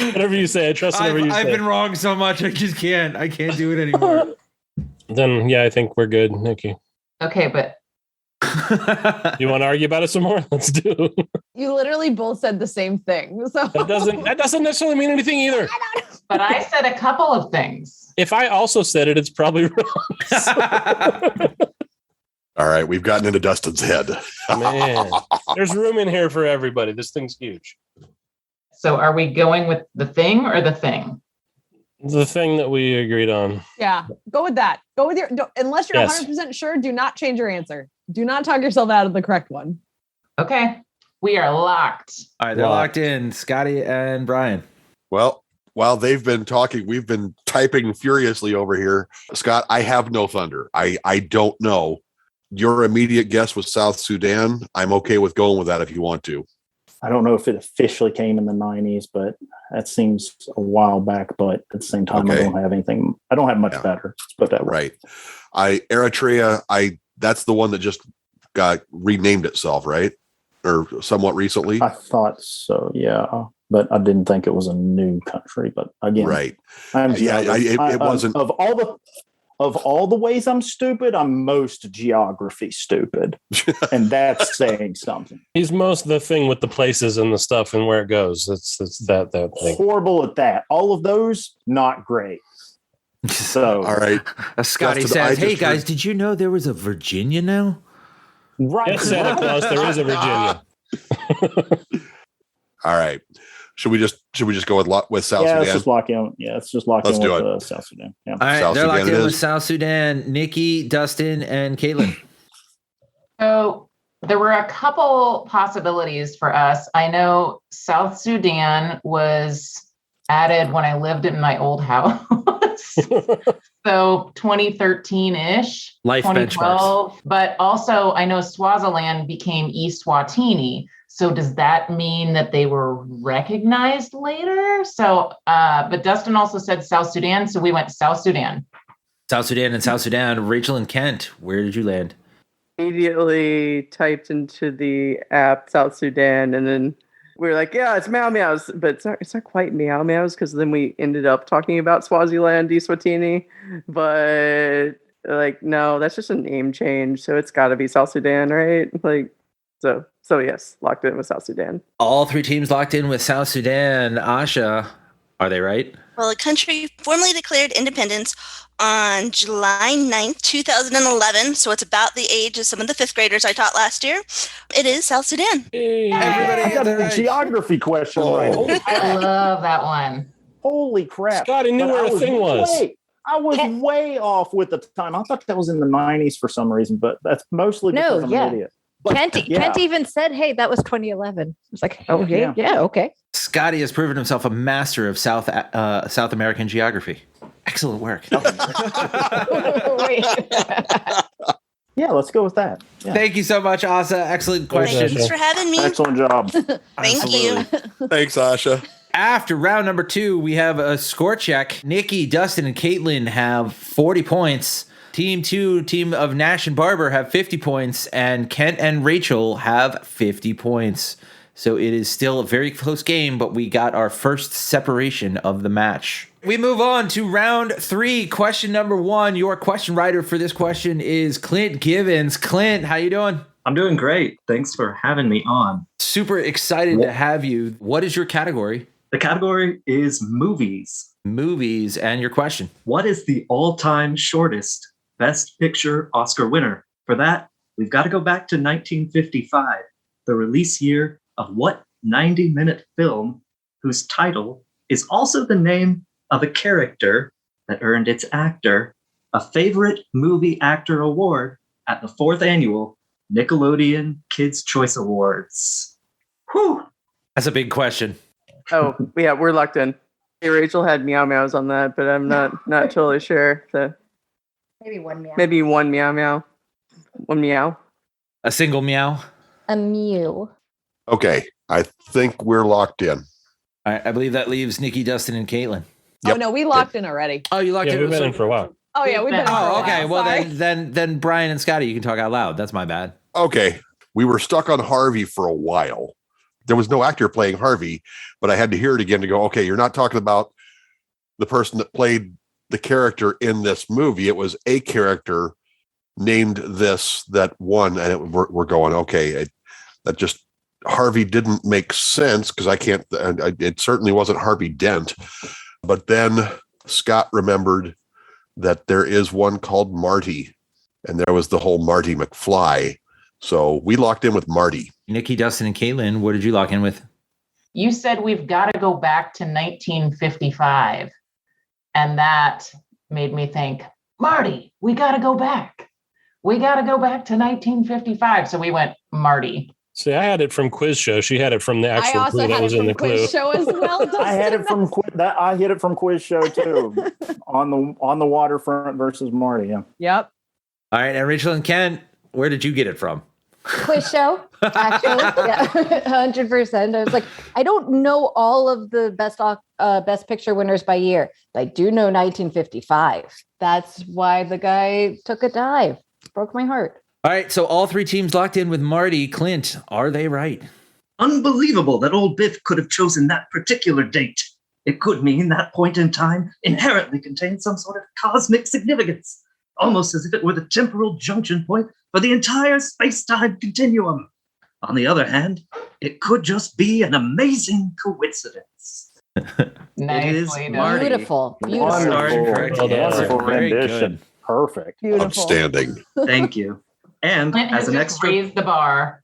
Whatever you say, I trust whatever you say. I've been wrong so much, I just can't. I can't do it anymore. Then, yeah, I think we're good, Nikki. Okay, but You want to argue about it some more? Let's do. You literally both said the same thing. So That doesn't necessarily mean anything either. But I said a couple of things. If I also said it, it's probably wrong. All right, we've gotten into Dustin's head. Man, there's room in here for everybody. This thing's huge. So are we going with the thing or the thing? The thing that we agreed on. yeah, go with that. Go with unless you're Yes. 100% sure, do not change your answer. Do not talk yourself out of the correct one. Okay. We are locked. All right, they're locked in. Scotty and Brian. Well, while they've been talking, we've been typing furiously over here. Scott, I have no thunder. I don't know. Your immediate guess was South Sudan. I'm okay with going with that if you want to. I don't know if it officially came in the 90s, but that seems a while back. But at the same time, I don't have anything. I don't have much better. Let's put that way. Right. Eritrea, that's the one that just got renamed itself, right? Or somewhat recently. I thought so, yeah. But I didn't think it was a new country. But again, right. It wasn't. Of all the ways I'm stupid, I'm most geography stupid. And that's saying something. He's most the thing with the places and the stuff and where it goes. That's that thing. Horrible at that. All of those, not great. So, all right. Scotty says, hey guys, did you know there was a Virginia now? Right. Yes, Santa Claus, there is a Virginia. All right. Should we just go with South Sudan? Let's just lock in. Yeah, let's just lock in with South Sudan. Yeah. All right, South they're Sudan locked in with South Sudan. Nikki, Dustin, and Caitlyn. So there were a couple possibilities for us. I know South Sudan was added when I lived in my old house. So 2013-ish, Life 2012. benchmarks. But also I know Swaziland became Eswatini. So does that mean that they were recognized later? So, but Dustin also said South Sudan. So we went South Sudan. South Sudan and South Sudan. Rachel and Kent, where did you land? Immediately typed into the app South Sudan, and then we were like, yeah, it's Meow Meows, but it's not quite Meow Meows, because then we ended up talking about Swaziland, Eswatini, but like, no, that's just a name change, so it's got to be South Sudan, right? Like, so yes, locked in with South Sudan. All three teams locked in with South Sudan. Asha, are they right? Well, the country formally declared independence on July 9th, 2011. So it's about the age of some of the fifth graders I taught last year. It is South Sudan. I got a geography question right. I love that one. Holy crap. Scotty knew where the thing was. I was way off with the time. I thought that was in the 90s for some reason, but that's mostly because I'm an idiot. Kent even said, hey, that was 2011. It's like, oh, yeah, okay. Scotty has proven himself a master of South American geography. Excellent work. Yeah, let's go with that. Yeah. Thank you so much, Asa. Excellent question. Thanks for having me. Excellent job. Thank you. Thanks, Asha. After round number 2, we have a score check. Nikki, Dustin, and Caitlyn have 40 points. Team 2, team of Nash and Barber, have 50 points, and Kent and Rachel have 50 points. So it is still a very close game, but we got our first separation of the match. We move on to round 3. Question number 1. Your question writer for this question is Clint Givens. Clint, how you doing? I'm doing great. Thanks for having me on. Super excited to have you. What is your category? The category is movies. Movies, and your question. What is the all-time shortest Best Picture Oscar winner? For that, we've got to go back to 1955, the release year of what 90-minute film whose title is also the name of a character that earned its actor a Favorite Movie Actor Award at the 4th Annual Nickelodeon Kids' Choice Awards. Whew! That's a big question. Oh, yeah, we're locked in. Hey, Rachel had Meow Meows on that, but I'm not totally sure. So maybe one meow. Maybe one meow meow. One meow. A single meow. A mew. Okay, I think we're locked in. All right, I believe that leaves Nikki, Dustin, and Caitlyn. Oh no, we locked in already. Oh, you locked in? We've been in for a while. Oh yeah, we've been in for a while. Okay, well Sorry. then Brian and Scotty, you can talk out loud. That's my bad. Okay, we were stuck on Harvey for a while. There was no actor playing Harvey, but I had to hear it again to go, okay, you're not talking about the person that played the character in this movie. It was a character named this that won, and we're going, okay, that just Harvey didn't make sense because I can't. It certainly wasn't Harvey Dent. But then Scott remembered that there is one called Marty, and there was the whole Marty McFly. So we locked in with Marty. Nikki, Dustin, and Caitlyn, what did you lock in with? You said we've got to go back to 1955. And that made me think, Marty, we got to go back. We got to go back to 1955. So we went Marty. See, I had it from Quiz Show. She had it from the I actual also clue that had was it in from the clue. Quiz Show as well. I had it Dustin. from I hit it from Quiz Show too. on the waterfront versus Marty. Yeah. Yep. All right, and Rachel and Ken, where did you get it from? Quiz show, actually. Yeah, 100%. I was like, I don't know all of the best picture winners by year, but I do know 1955. That's why the guy took a dive. Broke my heart. All right, so all three teams locked in with Marty. Clint, are they right? Unbelievable that old Biff could have chosen that particular date. It could mean that point in time inherently contains some sort of cosmic significance, almost as if it were the temporal junction point for the entire space-time continuum. On the other hand, it could just be an amazing coincidence. Nicely done. Beautiful. Wonderful. Correct Wonderful answer. Very rendition. good. Perfect. Beautiful. Outstanding. Thank you. And Clint has as an just extra raised the bar.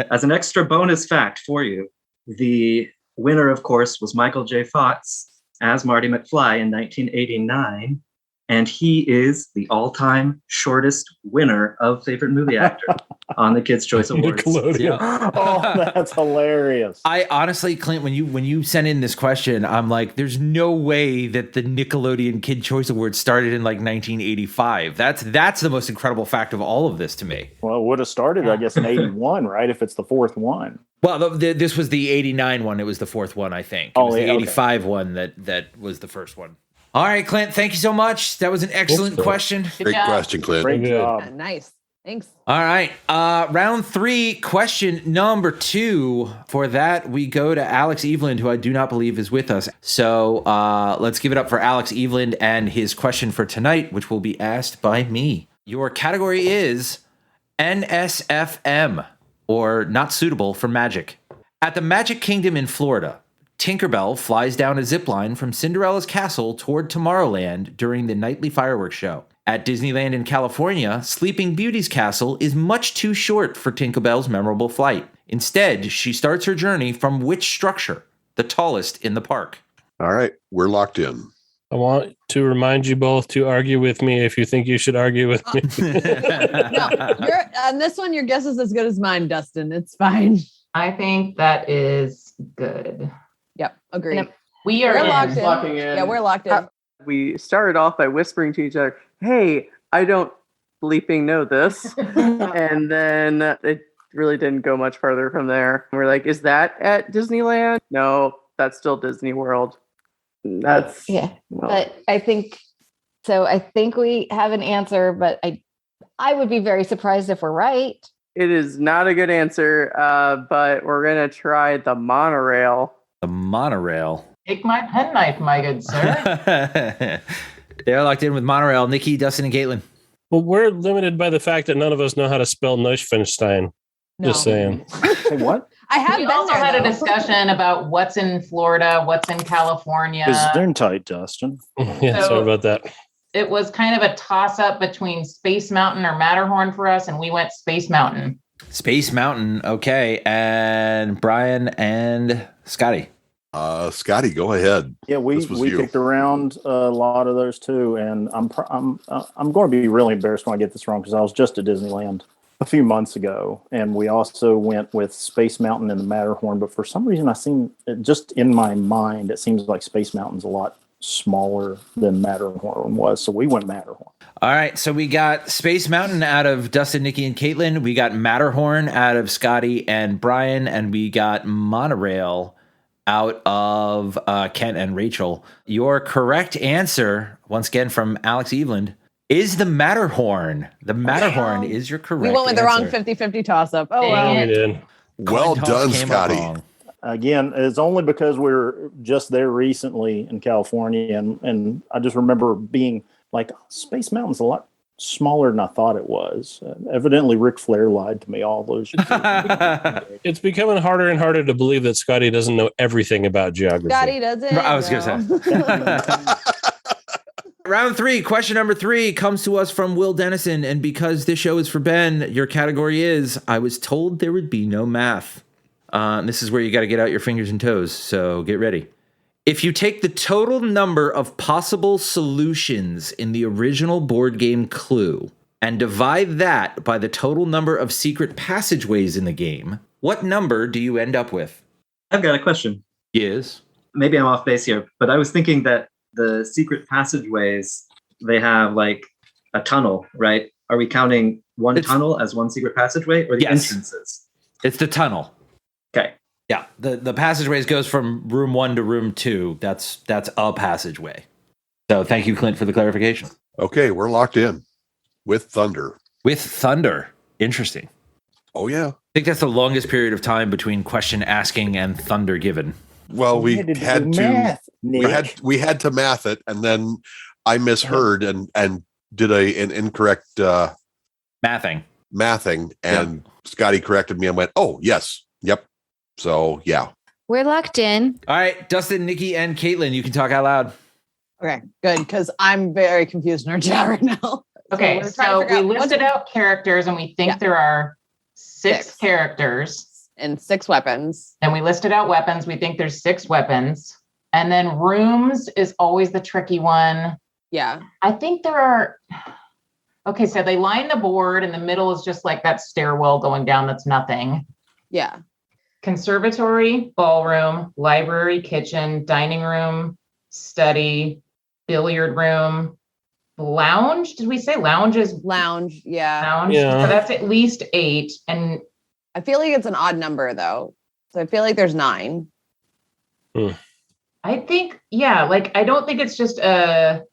as an extra bonus fact for you, the winner, of course, was Michael J. Fox as Marty McFly in 1989. And he is the all-time shortest winner of Favorite Movie Actor on the Kids' Choice Awards. Yeah. Oh, that's hilarious. I honestly, Clint, when you sent in this question, I'm like, there's no way that the Nickelodeon Kid Choice Awards started in like 1985. That's the most incredible fact of all of this to me. Well, it would have started, I guess, in 81, right? If it's the fourth one. Well, this was the 89 one. It was the fourth one, I think. It was the 85 one that was the first one. All right, Clint, thank you so much. That was an excellent question. Great question, Clint. Great job. Nice. Thanks. All right. Round 3, question number 2. For that, we go to Alex Eveland, who I do not believe is with us. So let's give it up for Alex Eveland and his question for tonight, which will be asked by me. Your category is NSFM, or not suitable for magic. At the Magic Kingdom in Florida, Tinkerbell flies down a zipline from Cinderella's castle toward Tomorrowland during the nightly fireworks show. At Disneyland in California, Sleeping Beauty's castle is much too short for Tinkerbell's memorable flight. Instead, she starts her journey from which structure? The tallest in the park. All right, we're locked in. I want to remind you both to argue with me if you think you should argue with me. No, on this one, your guess is as good as mine, Dustin. It's fine. I think that is good. Yep, agreed. We are locked in. Locking in. Yeah, we're locked in. We started off by whispering to each other, hey, I don't bleeping know this. And then it really didn't go much further from there. We're like, is that at Disneyland? No, that's still Disney World. That's But I think so. I think we have an answer, but I would be very surprised if we're right. It is not a good answer, but we're gonna try the monorail. The monorail. Take my penknife, my good sir. They're locked in with monorail. Nikki, Dustin, and Caitlyn. Well, we're limited by the fact that none of us know how to spell Neuschwanstein. Just saying. Say what? I have We been also there, had a though. discussion about what's in Florida, what's in California. Gesundheit, Dustin. Yeah, sorry about that. It was kind of a toss-up between Space Mountain or Matterhorn for us, and we went Space Mountain. Space Mountain. Okay. And Brian and Scotty. Scotty, go ahead. Yeah, we you. kicked around a lot of those too, and I'm going to be really embarrassed when I get this wrong because I was just at Disneyland a few months ago, and we also went with Space Mountain and the Matterhorn. But for some reason, just in my mind, it seems like Space Mountain's a lot smaller than Matterhorn was, so we went Matterhorn. All right, so we got Space Mountain out of Dustin, Nikki, and Caitlyn. We got Matterhorn out of Scotty and Brian, and we got Monorail out of Kent and Rachel. Your correct answer, once again from Alex Eveland, is the Matterhorn. The Matterhorn is your correct We went with the wrong answer. 50-50 toss-up. Oh, Dang well. it. We did. Well Coin toss done, came up Scotty. wrong. Again, it's only because we were just there recently in California, and I just remember being like, Space Mountain's a lot smaller than I thought it was. Evidently, Ric Flair lied to me all those years. It's becoming harder and harder to believe that Scotty doesn't know everything about geography. Scotty doesn't. I was going to say. Round 3, question number 3 comes to us from Will Dennison. And because this show is for Ben, your category is, I was told there would be no math. This is where you got to get out your fingers and toes. So get ready. If you take the total number of possible solutions in the original board game Clue and divide that by the total number of secret passageways in the game, what number do you end up with? I've got a question. Yes. Maybe I'm off base here, but I was thinking that the secret passageways, they have like a tunnel, right? Are we counting one tunnel as one secret passageway, or the entrances? It's the tunnel. Okay. Yeah, the passageways goes from room 1 to room 2. That's a passageway. So thank you, Clint, for the clarification. Okay, we're locked in with Thunder. With Thunder. Interesting. Oh, yeah. I think that's the longest period of time between question asking and Thunder given. Well, we had to math it, and then I misheard and did an incorrect mathing, and Scotty corrected me and went, "Oh, yes, yep." So yeah, we're locked in. All right, Dustin, Nikki, and Caitlyn, you can talk out loud. Okay, good, because I'm very confused in our chat right now. Okay, so we listed out characters, and we think there are six characters. And 6 weapons. And we listed out weapons. We think there's 6 weapons. And then rooms is always the tricky one. Yeah. I think there are... Okay, so they line the board, and the middle is just like that stairwell going down that's nothing. Yeah. Conservatory, ballroom, library, kitchen, dining room, study, billiard room, lounge. Did we say lounge is... Lounge, yeah. Lounge. Yeah. So that's at least 8. And I feel like it's an odd number, though. So I feel like there's 9. I think, I don't think it's just a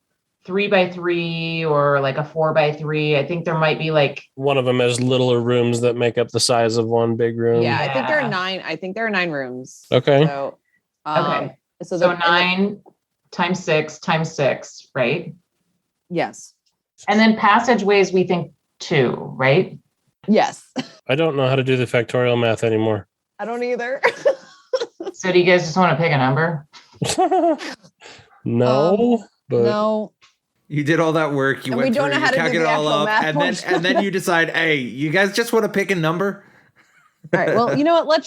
3x3 or like a 4x3. I think there might be like one of them has littler rooms that make up the size of one big room. Yeah, I think there are 9. I think there are 9 rooms. Okay. So, okay. So 9 times 6 times 6, right? Yes. And then passageways, we think 2, right? Yes. I don't know how to do the factorial math anymore. I don't either. So do you guys just want to pick a number? No, but no. You did all that work. You And went we don't through, know how you to do calculated the it all actual up, math and portion. then you decide, hey, you guys just want to pick a number? All right. Well, you know what? Let's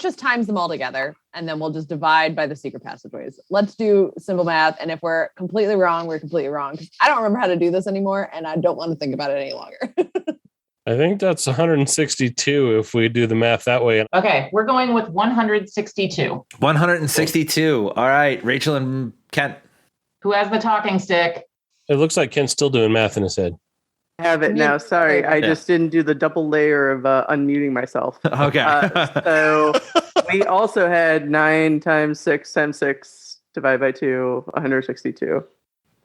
just times them all together, and then we'll just divide by the secret passageways. Let's do simple math, and if we're completely wrong, we're completely wrong. I don't remember how to do this anymore, and I don't want to think about it any longer. I think that's 162 if we do the math that way. Okay, we're going with 162. 162. All right, Rachel and Kent. Who has the talking stick? It looks like Kent's still doing math in his head. I have it now. Sorry, I just didn't do the double layer of unmuting myself. Okay. So we also had 9 times 6 times 6 divided by 2, 162.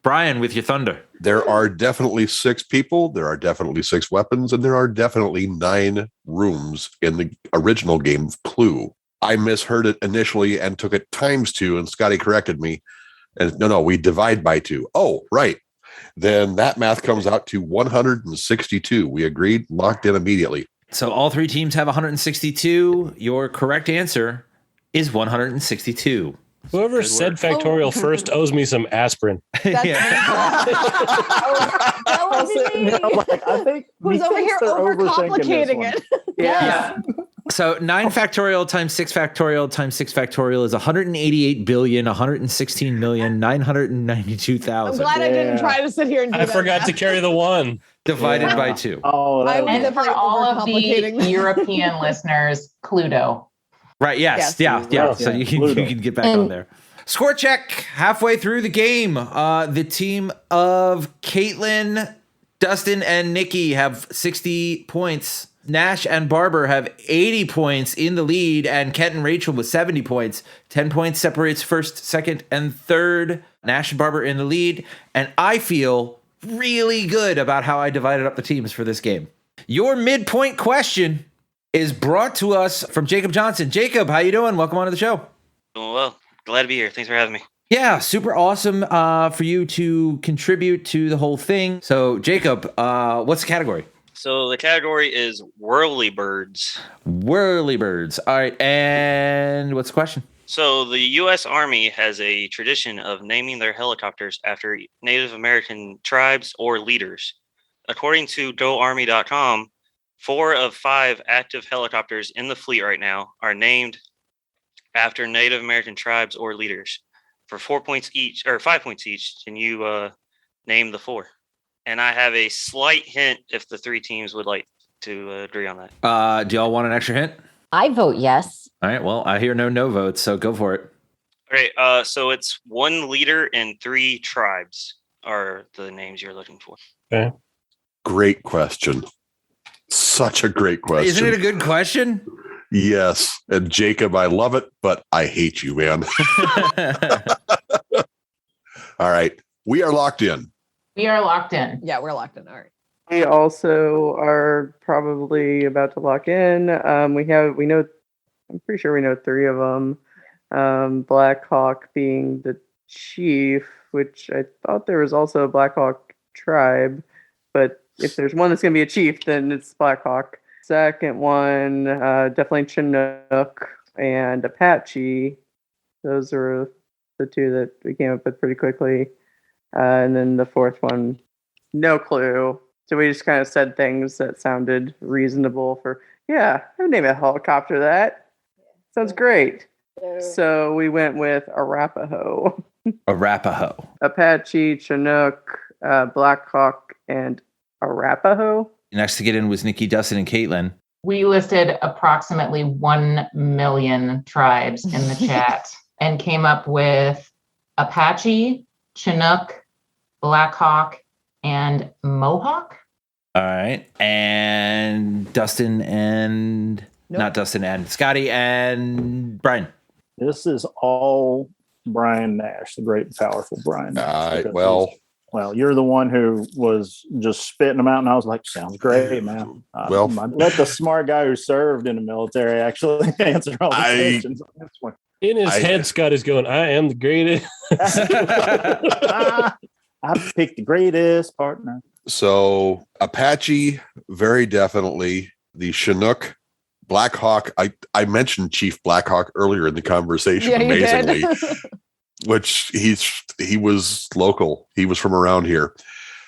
Brian, with your thunder. There are definitely 6 people, there are definitely 6 weapons, and there are definitely 9 rooms in the original game of Clue. I misheard it initially and took it times 2, and Scotty corrected me. And no, we divide by 2. Oh, right. Then that math comes out to 162. We agreed, locked in immediately. So all 3 teams have 162. Your correct answer is 162. Whoever said factorial first owes me some aspirin. I think who's over here overcomplicating it. Yeah. So 9 factorial times 6 factorial times 6 factorial is 188,116,992,000. I'm glad I didn't try to sit here and do I that forgot math. to carry the 1. Divided by 2. Oh, And for all of the European listeners, Cluedo. Right, yes. Yeah. So you can get back on there. Score check halfway through the game. The team of Caitlyn, Dustin, and Nikki have 60 points. Nash and Barber have 80 points in the lead, and Kent and Rachel with 70 points. 10 points separates first, second, and third. Nash and Barber in the lead, and I feel really good about how I divided up the teams for this game. Your midpoint question is brought to us from Jacob Johnson. Jacob, how you doing? Welcome on to the show. Doing well. Glad to be here. Thanks for having me. Yeah, super awesome for you to contribute to the whole thing. So, Jacob, what's the category? So the category is whirly birds. Whirly birds. All right, and what's the question? So the U.S. Army has a tradition of naming their helicopters after Native American tribes or leaders. According to GoArmy.com, 4 of 5 active helicopters in the fleet right now are named after Native American tribes or leaders. For 4 points each, or 5 points each, can you name the 4? And I have a slight hint if the three teams would like to agree on that. Do y'all want an extra hint? I vote yes. All right. Well, I hear no votes, so go for it. Okay, so it's one leader and three tribes are the names you're looking for. Okay. Great question. Such a great question. Isn't it a good question? Yes. And Jacob, I love it, but I hate you, man. All right. We are locked in. We are locked in. Yeah, we're locked in. All right. We also are probably about to lock in. I'm pretty sure we know three of them. Black Hawk being the chief, which I thought there was also a Black Hawk tribe, but if there's one that's going to be a chief, then it's Black Hawk. Second one, definitely Chinook and Apache. Those are the two that we came up with pretty quickly. And then the fourth one, no clue. So we just kind of said things that sounded reasonable for, I would name a helicopter that. Sounds great. So we went with Arapaho. Arapaho. Apache, Chinook, Black Hawk, and Arapaho. Next to get in was Nikki, Dustin, and Caitlyn. We listed approximately 1 million tribes in the chat and came up with Apache, Chinook, Black Hawk, and Mohawk. All right. And Dustin and... Nope. Not Dustin and Scotty and Brian. This is all Bryan Nash, the great and powerful Bryan Nash. Well, you're the one who was just spitting them out, and I was like, sounds great, man. Let the smart guy who served in the military actually answer all the questions on this one. In his head, Scott is going, I am the greatest. I picked the greatest partner. So Apache, very definitely. The Chinook, Black Hawk. I mentioned Chief Black Hawk earlier in the conversation, amazingly. Which he was local. He was from around here.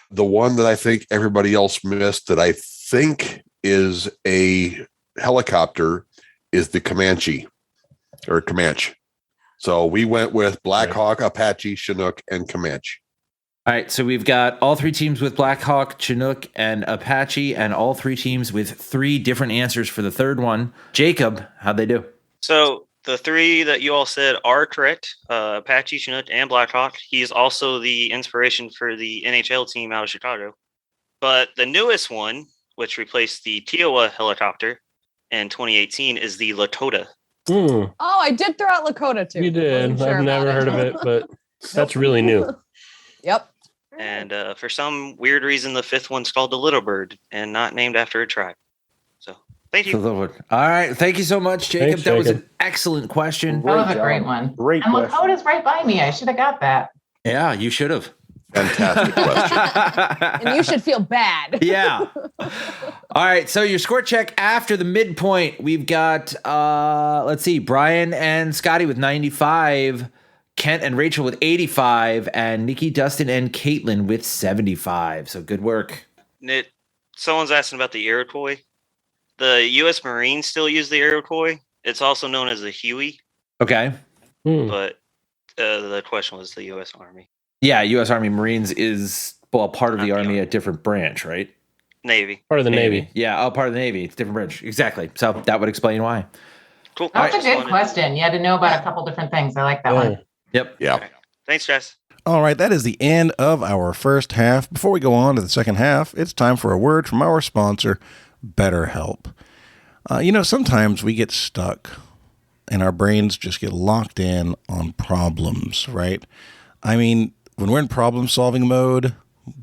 The one that I think everybody else missed that I think is a helicopter is the Comanche or Comanche. So we went with Black Hawk, Apache, Chinook, and Comanche. All right, so we've got all three teams with Black Hawk, Chinook, and Apache, and all three teams with three different answers for the third one. Jacob, how'd they do? So the three that you all said are correct. Apache, Chinook, and Black Hawk. He's also the inspiration for the NHL team out of Chicago. But the newest one, which replaced the Kiowa helicopter in 2018, is the Lakota. Oh, I did throw out Lakota too. You did. I've never heard of it, but that's really new. Yep. And for some weird reason, the fifth one's called the Little Bird and not named after a tribe. So thank you. All right. Thank you so much, Jacob. Thanks, that was Jacob. an excellent question. That was a great one. Great and question. Lakota's right by me. I should have got that. Yeah, you should have. Fantastic question. And you should feel bad. Yeah. All right. So your score check after the midpoint, we've got, let's see, Brian and Scotty with 95, Kent and Rachel with 85, and Nikki, Dustin, and Caitlyn with 75. So good work. Someone's asking about the Iroquois. The U.S. Marines still use the Iroquois. It's also known as the Huey. Okay. But the question was the U.S. Army. Yeah, U.S. Army Marines is, part of the Army, a different branch, right? Navy. Part of the Navy. Yeah, part of the Navy. It's a different branch. Exactly. So that would explain why. Cool. That's a good question. You had to know about a couple different things. I like that one. Yep. Yeah. Okay. Thanks, Jess. All right, that is the end of our first half. Before we go on to the second half, it's time for a word from our sponsor, BetterHelp. Sometimes we get stuck and our brains just get locked in on problems, right? I mean, when we're in problem-solving mode,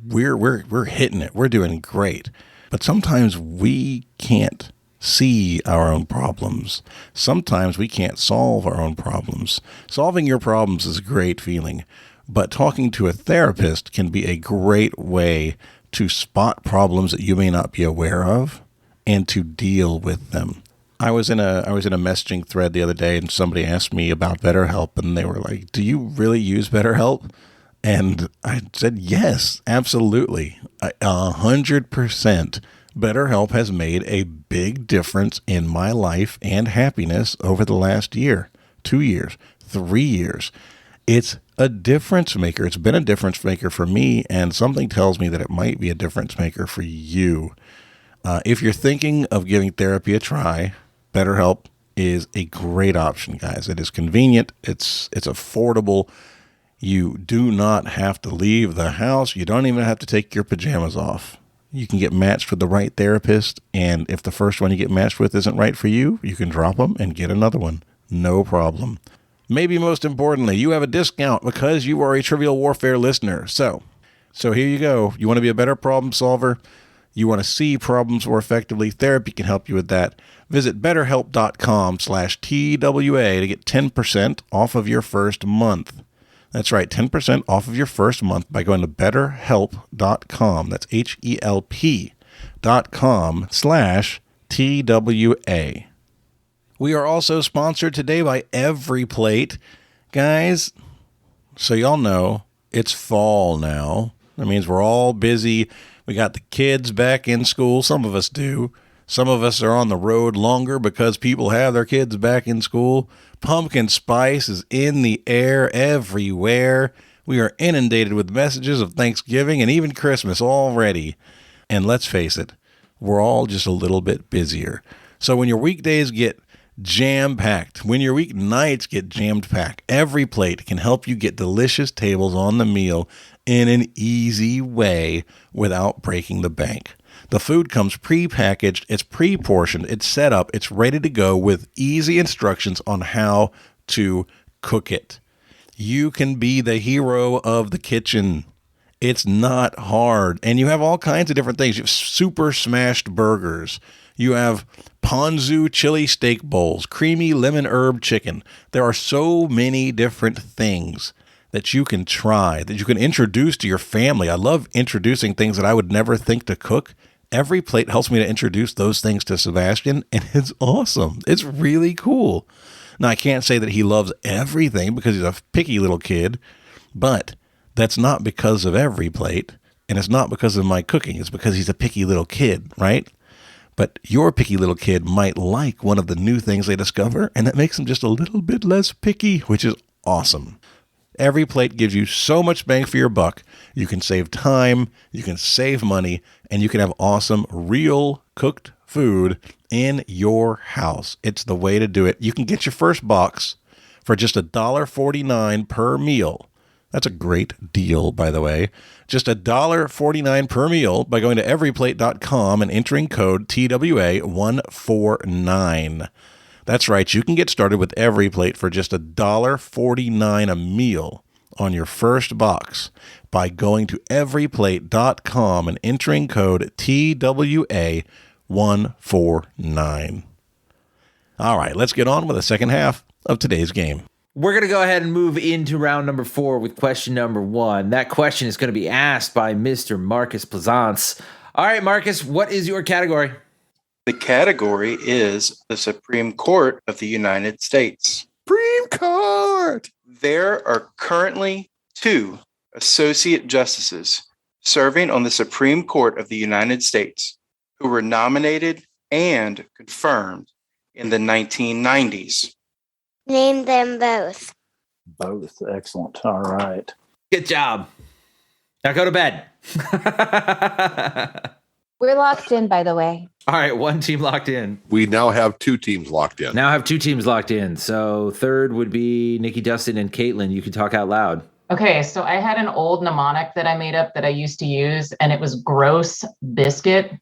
we're hitting it. We're doing great. But sometimes we can't see our own problems. Sometimes we can't solve our own problems. Solving your problems is a great feeling, but talking to a therapist can be a great way to spot problems that you may not be aware of and to deal with them. I was in a messaging thread the other day and somebody asked me about BetterHelp and they were like, "Do you really use BetterHelp?" And I said, yes, absolutely. 100%. BetterHelp has made a big difference in my life and happiness over the last year, 2 years, 3 years. It's a difference maker. It's been a difference maker for me, and something tells me that it might be a difference maker for you. If you're thinking of giving therapy a try, BetterHelp is a great option, guys. It is convenient. It's affordable. You do not have to leave the house. You don't even have to take your pajamas off. You can get matched with the right therapist, and if the first one you get matched with isn't right for you, you can drop them and get another one. No problem. Maybe most importantly, you have a discount because you are a Trivial Warfare listener. So here you go. You want to be a better problem solver? You want to see problems more effectively? Therapy can help you with that. Visit betterhelp.com/TWA to get 10% off of your first month. That's right, 10% off of your first month by going to betterhelp.com. That's HELP.com/TWA. We are also sponsored today by EveryPlate. Guys, so y'all know it's fall now. That means we're all busy. We got the kids back in school. Some of us do. Some of us are on the road longer because people have their kids back in school. Pumpkin spice is in the air everywhere. We are inundated with messages of Thanksgiving and even Christmas already. And let's face it, we're all just a little bit busier. So when your weekdays get jam-packed, when your weeknights get jammed-packed, EveryPlate can help you get delicious tables on the meal in an easy way without breaking the bank. The food comes pre-packaged, it's pre-portioned, it's set up, it's ready to go with easy instructions on how to cook it. You can be the hero of the kitchen. It's not hard. And you have all kinds of different things. You have super smashed burgers. You have ponzu chili steak bowls, creamy lemon herb chicken. There are so many different things that you can try, that you can introduce to your family. I love introducing things that I would never think to cook. EveryPlate helps me to introduce those things to Sebastian, and it's awesome. It's really cool. Now, I can't say that he loves everything because he's a picky little kid, but that's not because of EveryPlate, and it's not because of my cooking. It's because he's a picky little kid, right? But your picky little kid might like one of the new things they discover, and that makes them just a little bit less picky, which is awesome. EveryPlate gives you so much bang for your buck. You can save time, you can save money, and you can have awesome, real cooked food in your house. It's the way to do it. You can get your first box for just $1.49 per meal. That's a great deal, by the way. Just $1.49 per meal by going to everyplate.com and entering code TWA149. That's right. You can get started with EveryPlate for just $1.49 a meal on your first box by going to everyplate.com and entering code TWA149. All right, let's get on with the second half of today's game. We're going to go ahead and move into round number 4 with question number 1. That question is going to be asked by Mr. Marcus Plaisance. All right, Marcus, what is your category? The category is the Supreme Court of the United States. Supreme Court! There are currently 2 associate justices serving on the Supreme Court of the United States who were nominated and confirmed in the 1990s. Name them both. Both. Excellent. All right. Good job. Now go to bed. We're locked in, by the way. All right, one team locked in. We now have 2 teams locked in. Now have 2 teams locked in. So third would be Nikki, Dustin, and Caitlyn. You can talk out loud. Okay, so I had an old mnemonic that I made up that I used to use, and it was gross biscuit.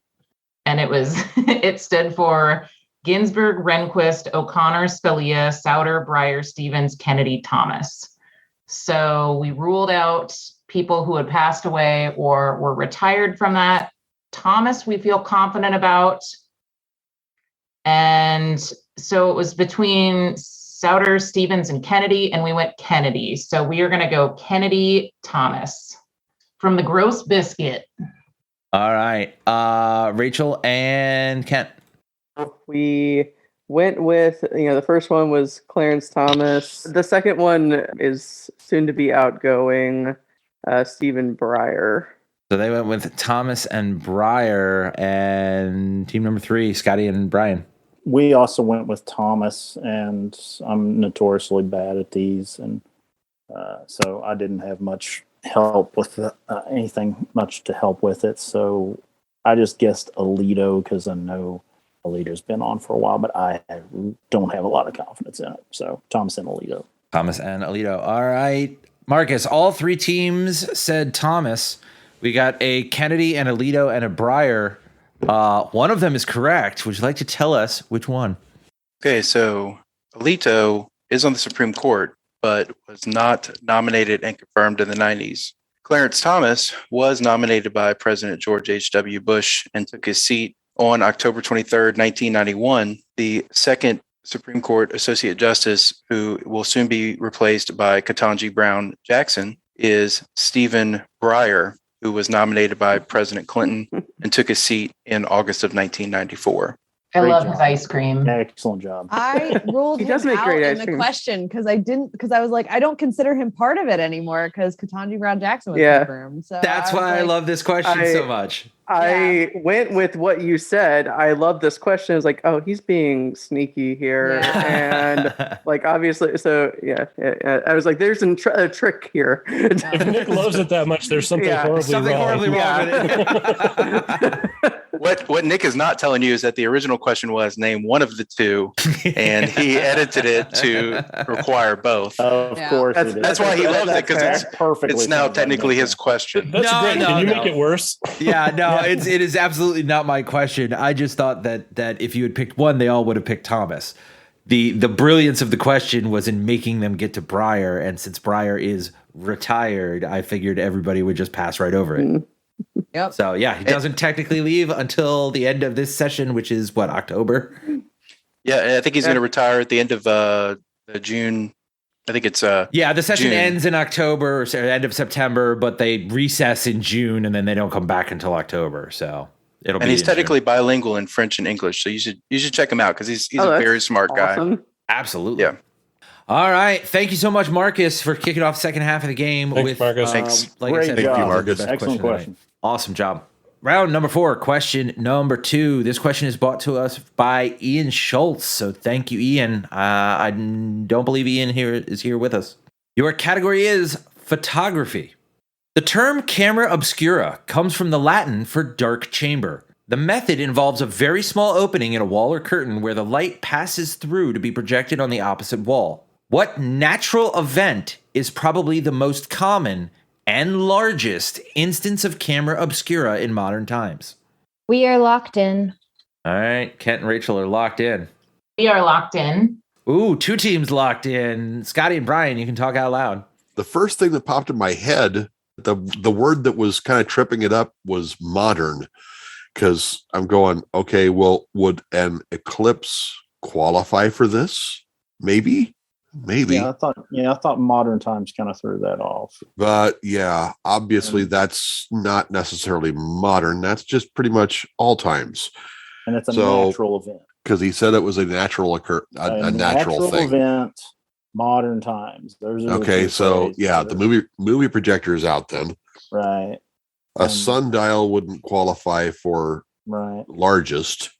And it stood for Ginsburg, Rehnquist, O'Connor, Scalia, Souter, Breyer, Stevens, Kennedy, Thomas. So we ruled out people who had passed away or were retired from that. Thomas, we feel confident about. And so it was between Souter, Stevens, and Kennedy, and we went Kennedy. So we are going to go Kennedy, Thomas from the gross biscuit. All right. Rachel and Kent. We went with, the first one was Clarence Thomas. The second one is soon to be outgoing Stephen Breyer. So they went with Thomas and Breyer, and team number 3, Scotty and Brian. We also went with Thomas, and I'm notoriously bad at these. And So I didn't have much help with anything much to help with it. So I just guessed Alito because I know Alito's been on for a while, but I don't have a lot of confidence in it. So Thomas and Alito. Thomas and Alito. All right. Marcus, all three teams said Thomas. We got a Kennedy, and Alito, and a Breyer. One of them is correct. Would you like to tell us which one? Okay, so Alito is on the Supreme Court, but was not nominated and confirmed in the 90s. Clarence Thomas was nominated by President George H.W. Bush and took his seat on October 23rd, 1991. The second Supreme Court Associate Justice, who will soon be replaced by Ketanji Brown Jackson, is Stephen Breyer, who was nominated by President Clinton and took his seat in August of 1994. I love his ice cream. Excellent job. I ruled He him does make out great in ice the cream. question because I was like, I don't consider him part of it anymore because Ketanji Brown Jackson was Yeah. confirmed. So That's was why I like, love this question so much. I went with what you said. I love this question. I was like, oh, he's being sneaky here. And like, obviously, so yeah. I was like, there's a trick here. If Nick loves it that much, there's something horribly wrong. with it. What Nick is not telling you is that the original question was name one of the two, and he edited it to require both. Of course, That's why he loves it, because it's now technically his question. That's great. Can you make it worse? Yeah, no, it is absolutely not my question. I just thought that if you had picked one, they all would have picked Thomas. The brilliance of the question was in making them get to Breyer, and since Breyer is retired, I figured everybody would just pass right over it. Yep. So yeah, he doesn't technically leave until the end of this session, which is what, October? Yeah, I think he's going to retire at the end of June. I think it's the session June. ends in October or end of September, but they recess in June and then they don't come back until October. So it'll be. And he's in technically bilingual in French and English, so you should check him out because he's a very smart guy. Absolutely. Yeah. All right. Thank you so much, Marcus, for kicking off the second half of the game. Thanks, Marcus. Thanks. Like Great I said, job. Thank you, Marcus. Excellent question. Awesome job. Round number 4, question number 2. This question is brought to us by Ian Schultz. So thank you, Ian. I don't believe Ian is here with us. Your category is photography. The term camera obscura comes from the Latin for dark chamber. The method involves a very small opening in a wall or curtain where the light passes through to be projected on the opposite wall. What natural event is probably the most common and largest instance of camera obscura in modern times? We are locked in. All right, Kent and Rachel are locked in. We are locked in. Ooh, 2 teams locked in. Scotty and Brian, you can talk out loud. The first thing that popped in my head, the word that was kind of tripping it up was modern, because I'm going, okay, well, would an eclipse qualify for this? Maybe. Yeah, I thought modern times kind of threw that off. But yeah, obviously that's not necessarily modern. That's just pretty much all times. And it's a natural event. Because he said it was a natural a natural thing. Event, modern times. Those are okay, so yeah, the movie projector is out then. Right. A sundial wouldn't qualify for largest.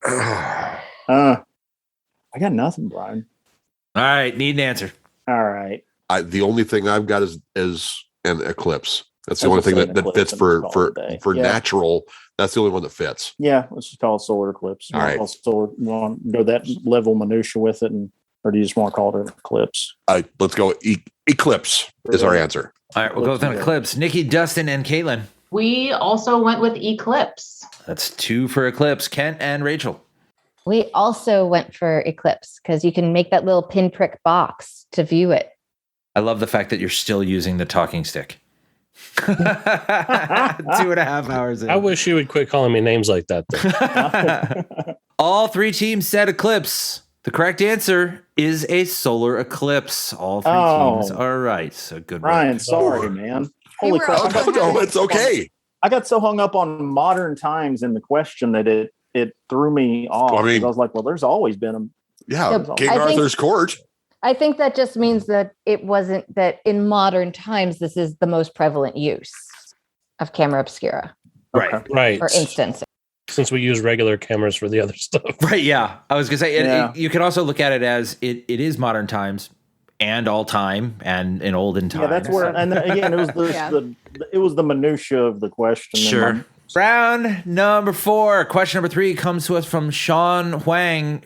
I got nothing, Brian. All right, need an answer. All right. The only thing I've got is an eclipse. That's the only thing that fits for natural. That's the only one that fits. Yeah, let's just call it solar eclipse. All right. Want to go that level minutia with it, or do you just want to call it an eclipse? Let's go. Eclipse is our answer. All right, we'll go with an eclipse. Nikki, Dustin, and Caitlyn. We also went with eclipse. That's 2 for eclipse. Kent and Rachel. We also went for eclipse because you can make that little pinprick box to view it. I love the fact that you're still using the talking stick. 2.5 hours in. I wish you would quit calling me names like that. All 3 teams said eclipse. The correct answer is a solar eclipse. All 3 teams are right. So good work. Ryan, sorry, man. Holy crap. It's okay. I got so hung up on modern times in the question that it threw me off. Well, I mean, I was like, well, there's always been them. Yeah, King Arthur's court. I think that just means that it wasn't that in modern times, this is the most prevalent use of camera obscura. Right. For instance. Since we use regular cameras for the other stuff. Right, yeah. I was going to say, you can also look at it as it is modern times, and all time and in olden times. Yeah, that's where. And then, again, it was the minutia of the question. Sure. Round number 4. Question number 3 comes to us from Sean Huang.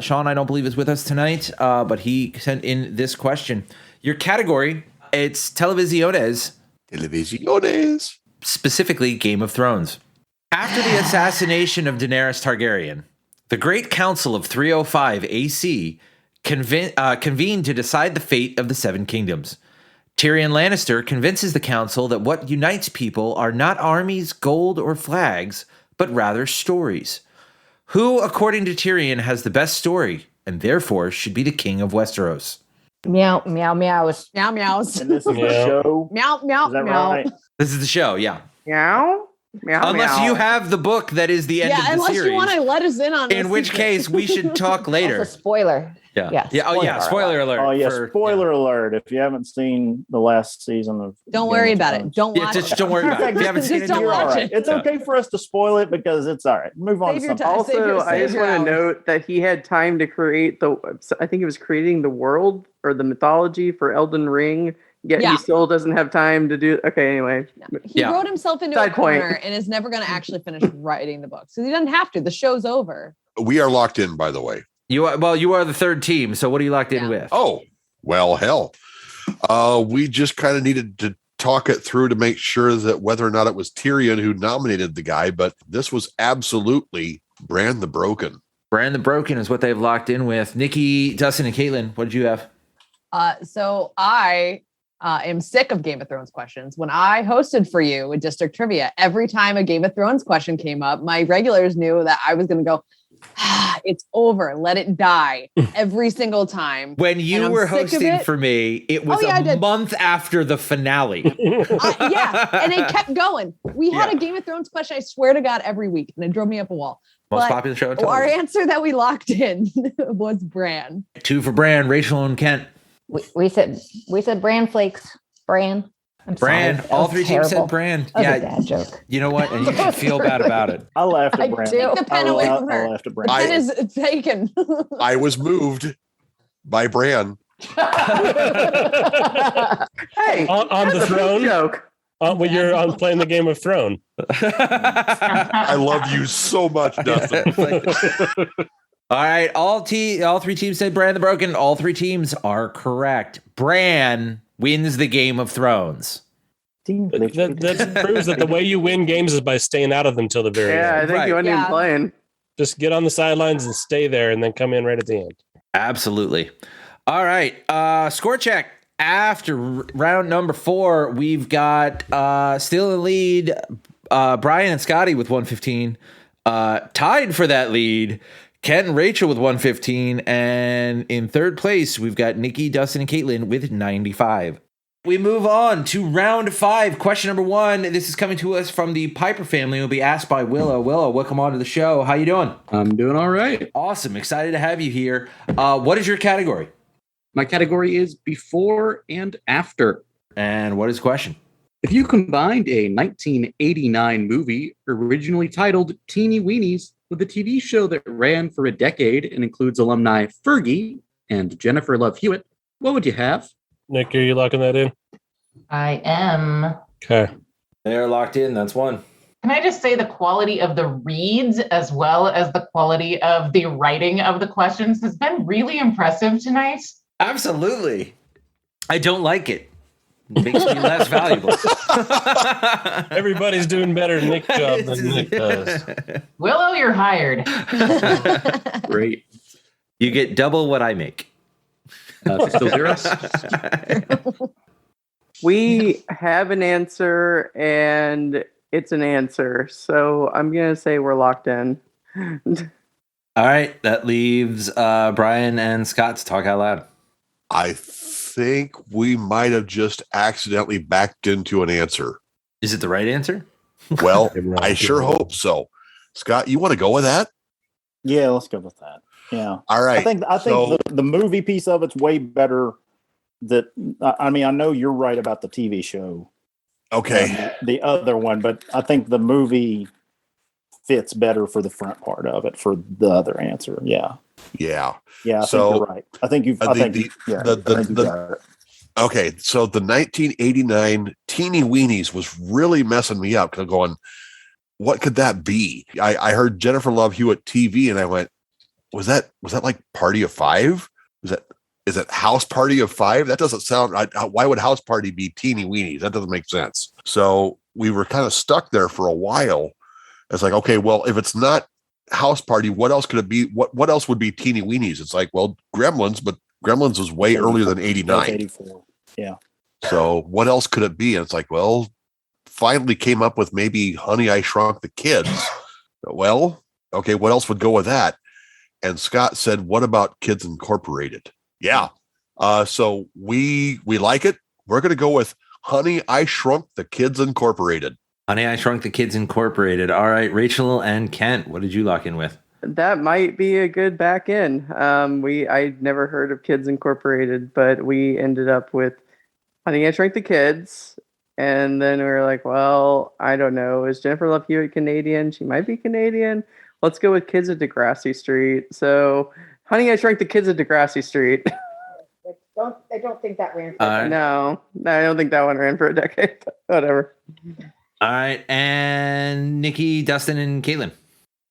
Sean, I don't believe is with us tonight, but he sent in this question. Your category, it's televisiones. Televisiones. Specifically, Game of Thrones. After the assassination of Daenerys Targaryen, the Great Council of 305 AC convened to decide the fate of the Seven Kingdoms. Tyrion Lannister convinces the council that what unites people are not armies, gold, or flags, but rather stories. Who, according to Tyrion, has the best story and therefore should be the king of Westeros? Meow, meow, meows. Meow, meows. And this is the show. Meow, meow, Is that meow. right? This is the show, yeah. Meow. Meow, Unless meow. you have the book that is the end of the unless series. you want to let us in on In which case, we should talk later. That's a spoiler. Yeah. Yeah, Yeah. Oh, yeah. Spoiler alert. Oh, yeah. Spoiler alert. If you haven't seen the last season of Don't Game worry of about Thrones. it. Don't watch just it. don't worry about it. If you haven't seen Just it, don't you're watch all it. It's okay for us to spoil it because it's all right. Move on Save to your something. time. Save your- Also, I save just your want to hours. note that he had time to create I think he was creating the world or the mythology for Elden Ring, yet Yeah. he still doesn't have time to do. Okay, anyway. He wrote himself into Side a corner point. and is never going to actually finish writing the books. So he doesn't have to. The show's over. We are locked in, by the way. You are the third team. So what are you locked in with? Oh, well, hell. We just kind of needed to talk it through to make sure that whether or not it was Tyrion who nominated the guy, but this was absolutely Bran the Broken. Bran the Broken is what they've locked in with. Nikki, Dustin, and Caitlyn, what did you have? So I am sick of Game of Thrones questions. When I hosted for you with District Trivia, every time a Game of Thrones question came up, my regulars knew that I was going to go, it's over. Let it die every single time. When you were sick of hosting it. for me, it was I a did. month after the finale. Yeah, and it kept going. We had a Game of Thrones question, I swear to God, every week, and it drove me up a wall. Most popular show on Our television. answer that we locked in was Bran. 2 for Bran, Rachel, and Kent. We said bran flakes. Bran. I'm Bran. sorry. That All was 3 teams terrible. said Bran. That was Yeah, a bad joke. you know what? And you should feel bad about it. I laughed I at Bran. do. Take the pen away from her. I laughed at Bran. The pen is taken. I was moved by Bran. Hey, On the that's a throne? joke. When you're on playing the Game of Thrones. I love you so much, Dustin. All right, all 3 teams said Bran the Broken. All 3 teams are correct. Bran wins the Game of Thrones. That proves that the way you win games is by staying out of them till the very Yeah, I end. think you weren't even playing. Just get on the sidelines and stay there and then come in right at the end. Absolutely. All right, score check. After round number 4, we've got still in lead Brian and Scotty with 115. Tied for that lead, Kent and Rachel with 115. And in third place, we've got Nikki, Dustin, and Caitlyn with 95. We move on to round 5. Question number 1. This is coming to us from the Piper family. It will be asked by Willow. Willow, welcome on to the show. How you doing? I'm doing all right. Awesome. Excited to have you here. What is your category? My category is before and after. And what is the question? If you combined a 1989 movie originally titled Teeny Weenies with a TV show that ran for a decade and includes alumni Fergie and Jennifer Love Hewitt, what would you have? Nick, are you locking that in? I am. Okay. They're locked in. That's one. Can I just say the quality of the reads as well as the quality of the writing of the questions has been really impressive tonight? Absolutely. I don't like it. It makes me less valuable. Everybody's doing better Nick job than Nick does. Willow, you're hired. Great. You get double what I make. Still zero? We have an answer, and it's an answer. So I'm going to say we're locked in. All right. That leaves Brian and Scott to talk out loud. I think we might have just accidentally backed into an answer. Is it the right answer? Well, I sure hope so. Scott, you want to go with that? Yeah, let's go with that. Yeah. All right. I think So- the movie piece of it's way better. I know you're right about the TV show. Okay. The other one, but I think the movie fits better for the front part of it for the other answer. Yeah. Yeah. Yeah. I think you're right. I think you've, I think you got it. Okay. So the 1989 Teeny Weenies was really messing me up because I'm going, what could that be? I heard Jennifer Love Hewitt TV and I went, was that like Party of Five? Is it House Party of Five? That doesn't sound. Why would House Party be Teeny Weenies? That doesn't make sense. So we were kind of stuck there for a while. It's like, okay, well, if it's not House Party, what else could it be? What else would be Teeny Weenies? It's like, well, Gremlins, but Gremlins was way earlier than 89. 84. Yeah. So what else could it be? And it's like, well, finally came up with maybe Honey, I Shrunk the Kids. Well, okay, what else would go with that? And Scott said, what about Kids Incorporated? Yeah. So we like it. We're going to go with Honey, I Shrunk the Kids Incorporated. Honey, I Shrunk the Kids Incorporated. All right, Rachel and Kent, what did you lock in with? That might be a good back in. I'd never heard of Kids Incorporated, but we ended up with Honey, I Shrunk the Kids. And then we were like, well, I don't know. Is Jennifer Love Hewitt Canadian? She might be Canadian. Let's go with Kids of Degrassi Street. So, Honey, I Shrunk the Kids of Degrassi Street. I don't think that ran for No, I don't think that one ran for a decade. But whatever. All right, and Nikki, Dustin, and Caitlyn.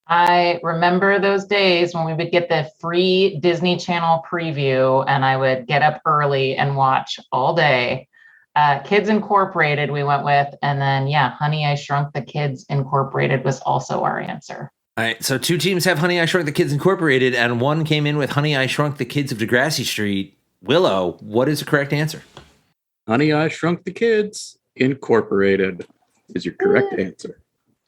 I remember those days when we would get the free Disney Channel preview and I would get up early and watch all day. Kids Incorporated we went with, and then Honey, I Shrunk the Kids Incorporated was also our answer. All right, so two teams have Honey, I Shrunk the Kids Incorporated, and one came in with Honey, I Shrunk the Kids of Degrassi Street. Willow, what is the correct answer? Honey, I Shrunk the Kids Incorporated is your correct answer.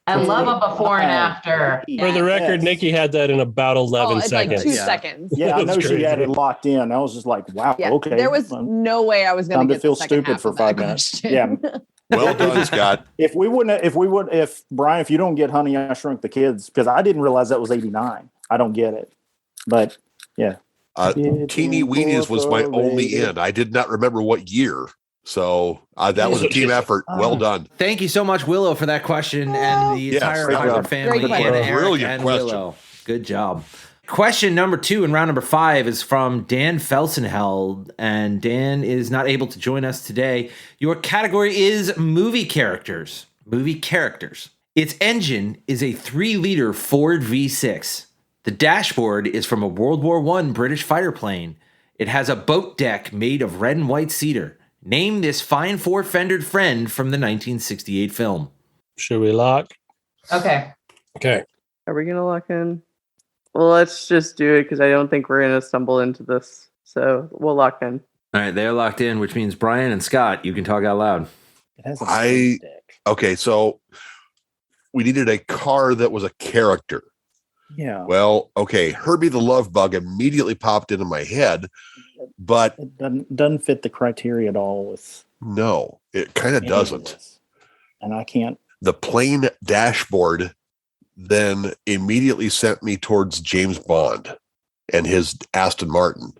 I love a before and after. For the record, Nikki had that in about 11 seconds. Like 2 seconds. Yeah, I know she had it locked in. I was just like, wow, okay. There was no way I was going to feel stupid for 5 minutes. Yeah. Well done, Scott. If Brian, if you don't get Honey, I Shrunk the Kids, because I didn't realize that was 89. I don't get it. But yeah. Teeny Weenies was my only in. I did not remember what year. So that was a team effort. Well done. Thank you so much, Willow, for that question, and the entire Piper family. Brilliant question. Willow. Good job. Question number 2 and round number 5 is from Dan Felsenheld, and Dan is not able to join us today. Your category is movie characters. Movie characters. Its engine is a 3-liter Ford V6. The dashboard is from a World War I British fighter plane. It has a boat deck made of red and white cedar. Name this fine 4-fendered friend from the 1968 film. Should we lock? Okay. Are we going to lock in? Well, let's just do it because I don't think we're going to stumble into this. So we'll lock in. All right, they're locked in, which means Brian and Scott, you can talk out loud. Okay, so we needed a car that was a character. Yeah. Well, okay, Herbie the Love Bug immediately popped into my head, but it doesn't fit the criteria at all. No, it kind of doesn't. And I can't. The plain dashboard then immediately sent me towards James Bond and his Aston Martin.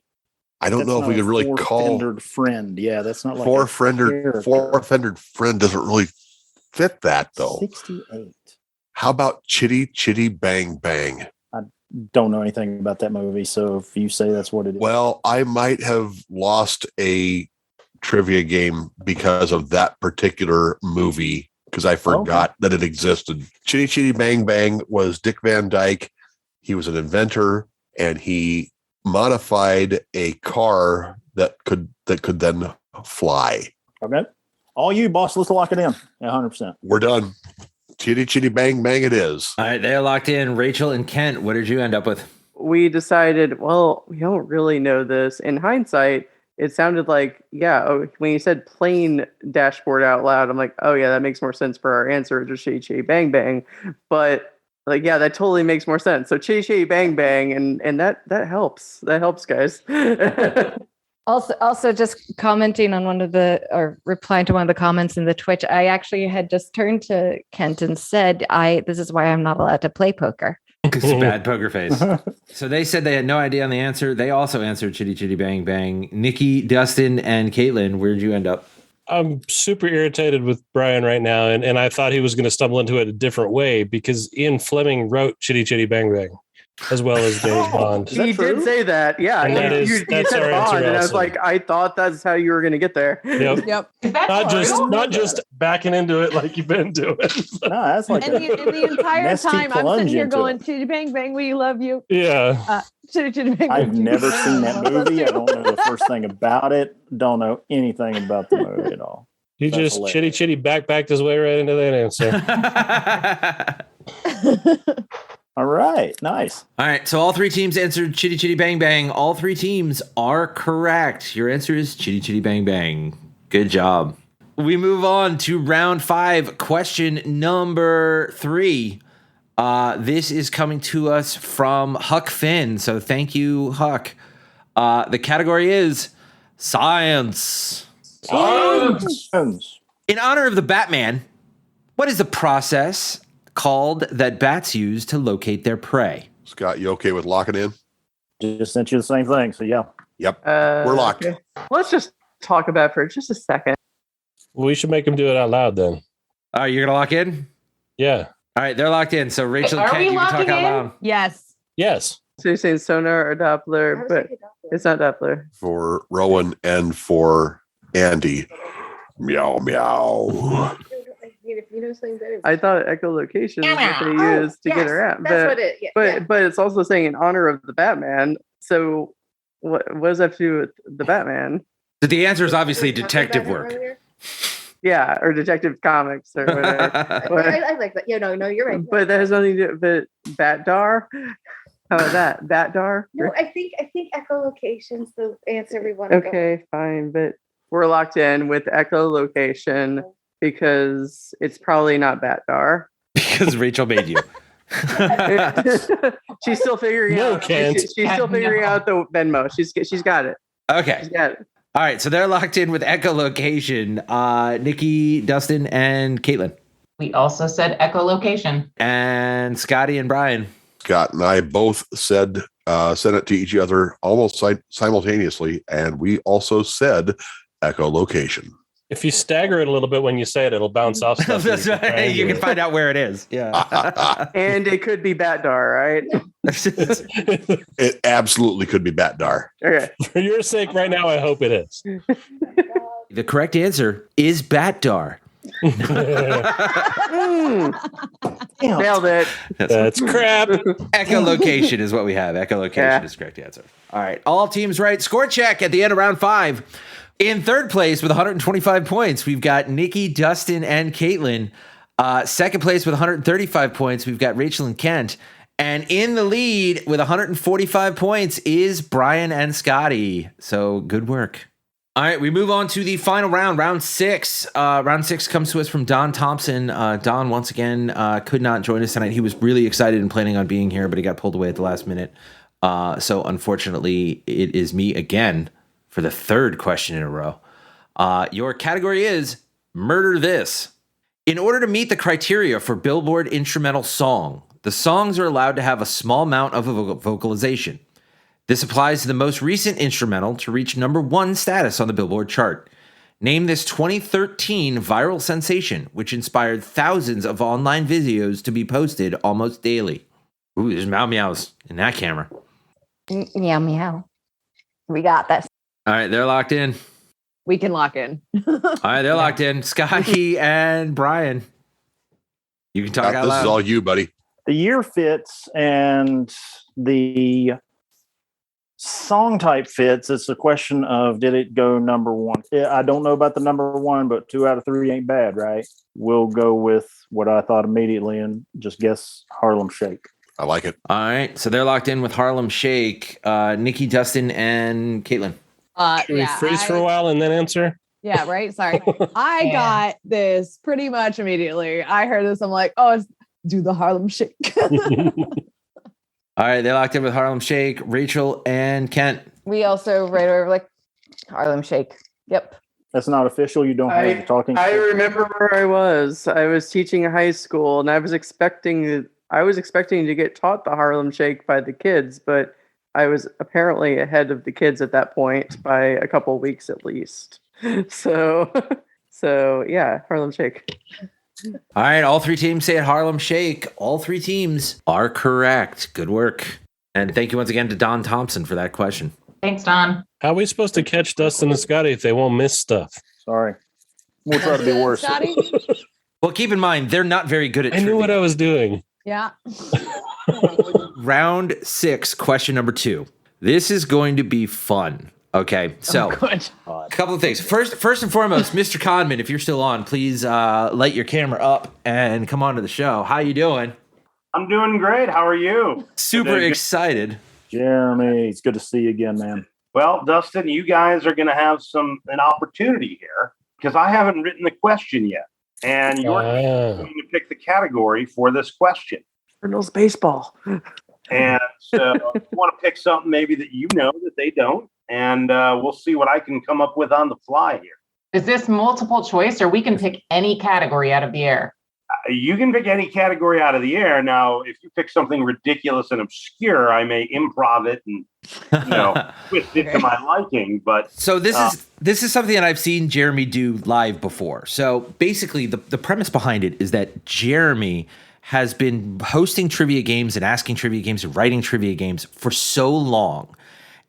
I don't know if we could really call four-fendered friend. Yeah, that's not like four-fendered friend doesn't really fit that though. 68. How about Chitty Chitty Bang Bang? I don't know anything about that movie, so if you say that's what it is. Well, I might have lost a trivia game because of that particular movie because I forgot that it existed. Chitty Chitty Bang Bang was Dick Van Dyke. He was an inventor and he modified a car that could then fly. Okay. All you, boss. Let's lock it in. 100%. We're done. Chitty Chitty Bang Bang it is. All right, they're locked in. Rachel and Kent, what did you end up with? We decided, well, we don't really know this. In hindsight, it sounded like, when you said plain dashboard out loud, I'm like, oh yeah, that makes more sense for our answer, just Chitty Chitty Bang Bang. But like, yeah, that totally makes more sense. So Chitty Chitty Bang Bang, and that helps. That helps, guys. Also, just commenting on replying to one of the comments in the Twitch, I actually had just turned to Kent and said, this is why I'm not allowed to play poker. Because it's a bad poker face. So they said they had no idea on the answer. They also answered Chitty Chitty Bang Bang. Nikki, Dustin, and Caitlyn, where'd you end up? I'm super irritated with Brian right now, and I thought he was going to stumble into it a different way because Ian Fleming wrote Chitty Chitty Bang Bang as well as James Bond. He did say that. Yeah. And that is- you that's said our answer Bond, and I was also. like, I thought that's how you were going to get there. Yep. Not just backing into it like you've been doing. No, that's like And the entire nasty time I'm plunge sitting here into going, it. Chitty Bang Bang, we love you. Yeah. Chitty Chitty Bang Bang. I've Chitty never Bang seen Bang, that love us movie. I too. don't know the first thing about it. Don't know anything about the movie at all. He That's just hilarious. chitty backed his way right into that answer. All right, nice. All right, so all three teams answered Chitty Chitty Bang Bang. All three teams are correct. Your answer is Chitty Chitty Bang Bang. Good job. We move on to round 5, question number 3. This is coming to us from Huck Finn, so thank you, Huck. The category is science. In honor of the Batman, what is the process called that bats use to locate their prey? Scott, you okay with locking in? Just sent you the same thing, so yeah. Yep. We're locked. Okay. Let's just talk about it for just a second. Well, we should make him do it out loud then. You're gonna lock in? Yeah. All right, they're locked in. So Rachel, Are Kent, we you can talk locking out in? loud. Yes. Yes. So you're saying sonar or Doppler, but it's not Doppler. For Rowan and for Andy. Meow, meow. If you know something better. I thought echolocation is what they use to get her out. That's what it. Yeah, But it's also saying in honor of the Batman. So what does that have to do with the Batman? So the answer is obviously detective work. Yeah, or Detective Comics or whatever. I like that. Yeah, no, you're right. But that has nothing to do with Batdar. How about that? Batdar? No, I think echolocation's the answer we want to go. Okay, fine. But we're locked in with echolocation because it's probably not Batdar. Because Rachel made you. She's still figuring out. She's still figuring out the Venmo. She's got it. Okay. She's got it. All right, so they're locked in with echolocation. Nikki, Dustin, and Caitlyn. We also said echolocation. And Scotty and Brian. Scott and I both sent it to each other almost simultaneously, and we also said echolocation. If you stagger it a little bit when you say it, it'll bounce off stuff. That's right. You can find out where it is. Yeah. And it could be Batdar, right? It absolutely could be Batdar. Okay. For your sake, right now, I hope it is. The correct answer is Batdar. Nailed it. That's crap. Echolocation is what we have. Echolocation is the correct answer. All right. All teams right. Score check at the end of round 5. In third place with 125 points, we've got Nikki, Dustin, and Caitlyn. Second place with 135 points, we've got Rachel and Kent. And in the lead with 145 points is Brian and Scotty. So good work. All right, we move on to the final round, round 6. Round 6 comes to us from Don Thompson. Don, once again, could not join us tonight. He was really excited and planning on being here, but he got pulled away at the last minute. So unfortunately, it is me again for the third question in a row. Your category is Murder This. In order to meet the criteria for Billboard Instrumental Song, the songs are allowed to have a small amount of vocalization. This applies to the most recent instrumental to reach number 1 status on the Billboard chart. Name this 2013 viral sensation, which inspired thousands of online videos to be posted almost daily. Ooh, there's meow meows in that camera. Meow meow. We got this. All right, they're locked in. We can lock in. All right, they're locked in. Scotty and Brian. You can talk out loud. This is all you, buddy. The year fits and the song type fits. It's a question of, did it go number 1? I don't know about the number 1, but 2 out of 3 ain't bad, right? We'll go with what I thought immediately and just guess Harlem Shake. I like it. All right, so they're locked in with Harlem Shake. Nikki, Dustin, and Caitlyn. Should we freeze for a while and then answer? Yeah, right. Sorry. I got this pretty much immediately. I heard this. I'm like, oh, it's do the Harlem Shake. All right, they're locked in with Harlem Shake. Rachel and Kent. We also right over like Harlem Shake. Yep. That's not official. You don't have the talking. I remember where I was. I was teaching a high school, and I was expecting to get taught the Harlem Shake by the kids, but I was apparently ahead of the kids at that point by a couple weeks at least. So So yeah, Harlem Shake. All right, all three teams say Harlem Shake. All three teams are correct. Good work. And thank you once again to Don Thompson for that question. Thanks, Don. How are we supposed to catch Dustin and Scotty if they won't miss stuff? Sorry. We'll try to be worse. Scotty? Well, keep in mind, they're not very good at I knew what I was doing. Yeah. Round 6, question number 2. This is going to be fun. Okay, so a couple of things. First and foremost, Mr. Conman, if you're still on, please light your camera up and come on to the show. How you doing? I'm doing great. How are you? Super excited. Jeremy, it's good to see you again, man. Well, Dustin, you guys are going to have an opportunity here because I haven't written the question yet. And you're going to pick the category for this question. Cardinals baseball. And so you want to pick something maybe that you know that they don't. And we'll see what I can come up with on the fly here. Is this multiple choice or we can pick any category out of the air? You can pick any category out of the air. Now, if you pick something ridiculous and obscure, I may improv it and twist it to my liking. But so this is something that I've seen Jeremy do live before. So basically, the premise behind it is that Jeremy has been hosting trivia games and asking trivia games and writing trivia games for so long,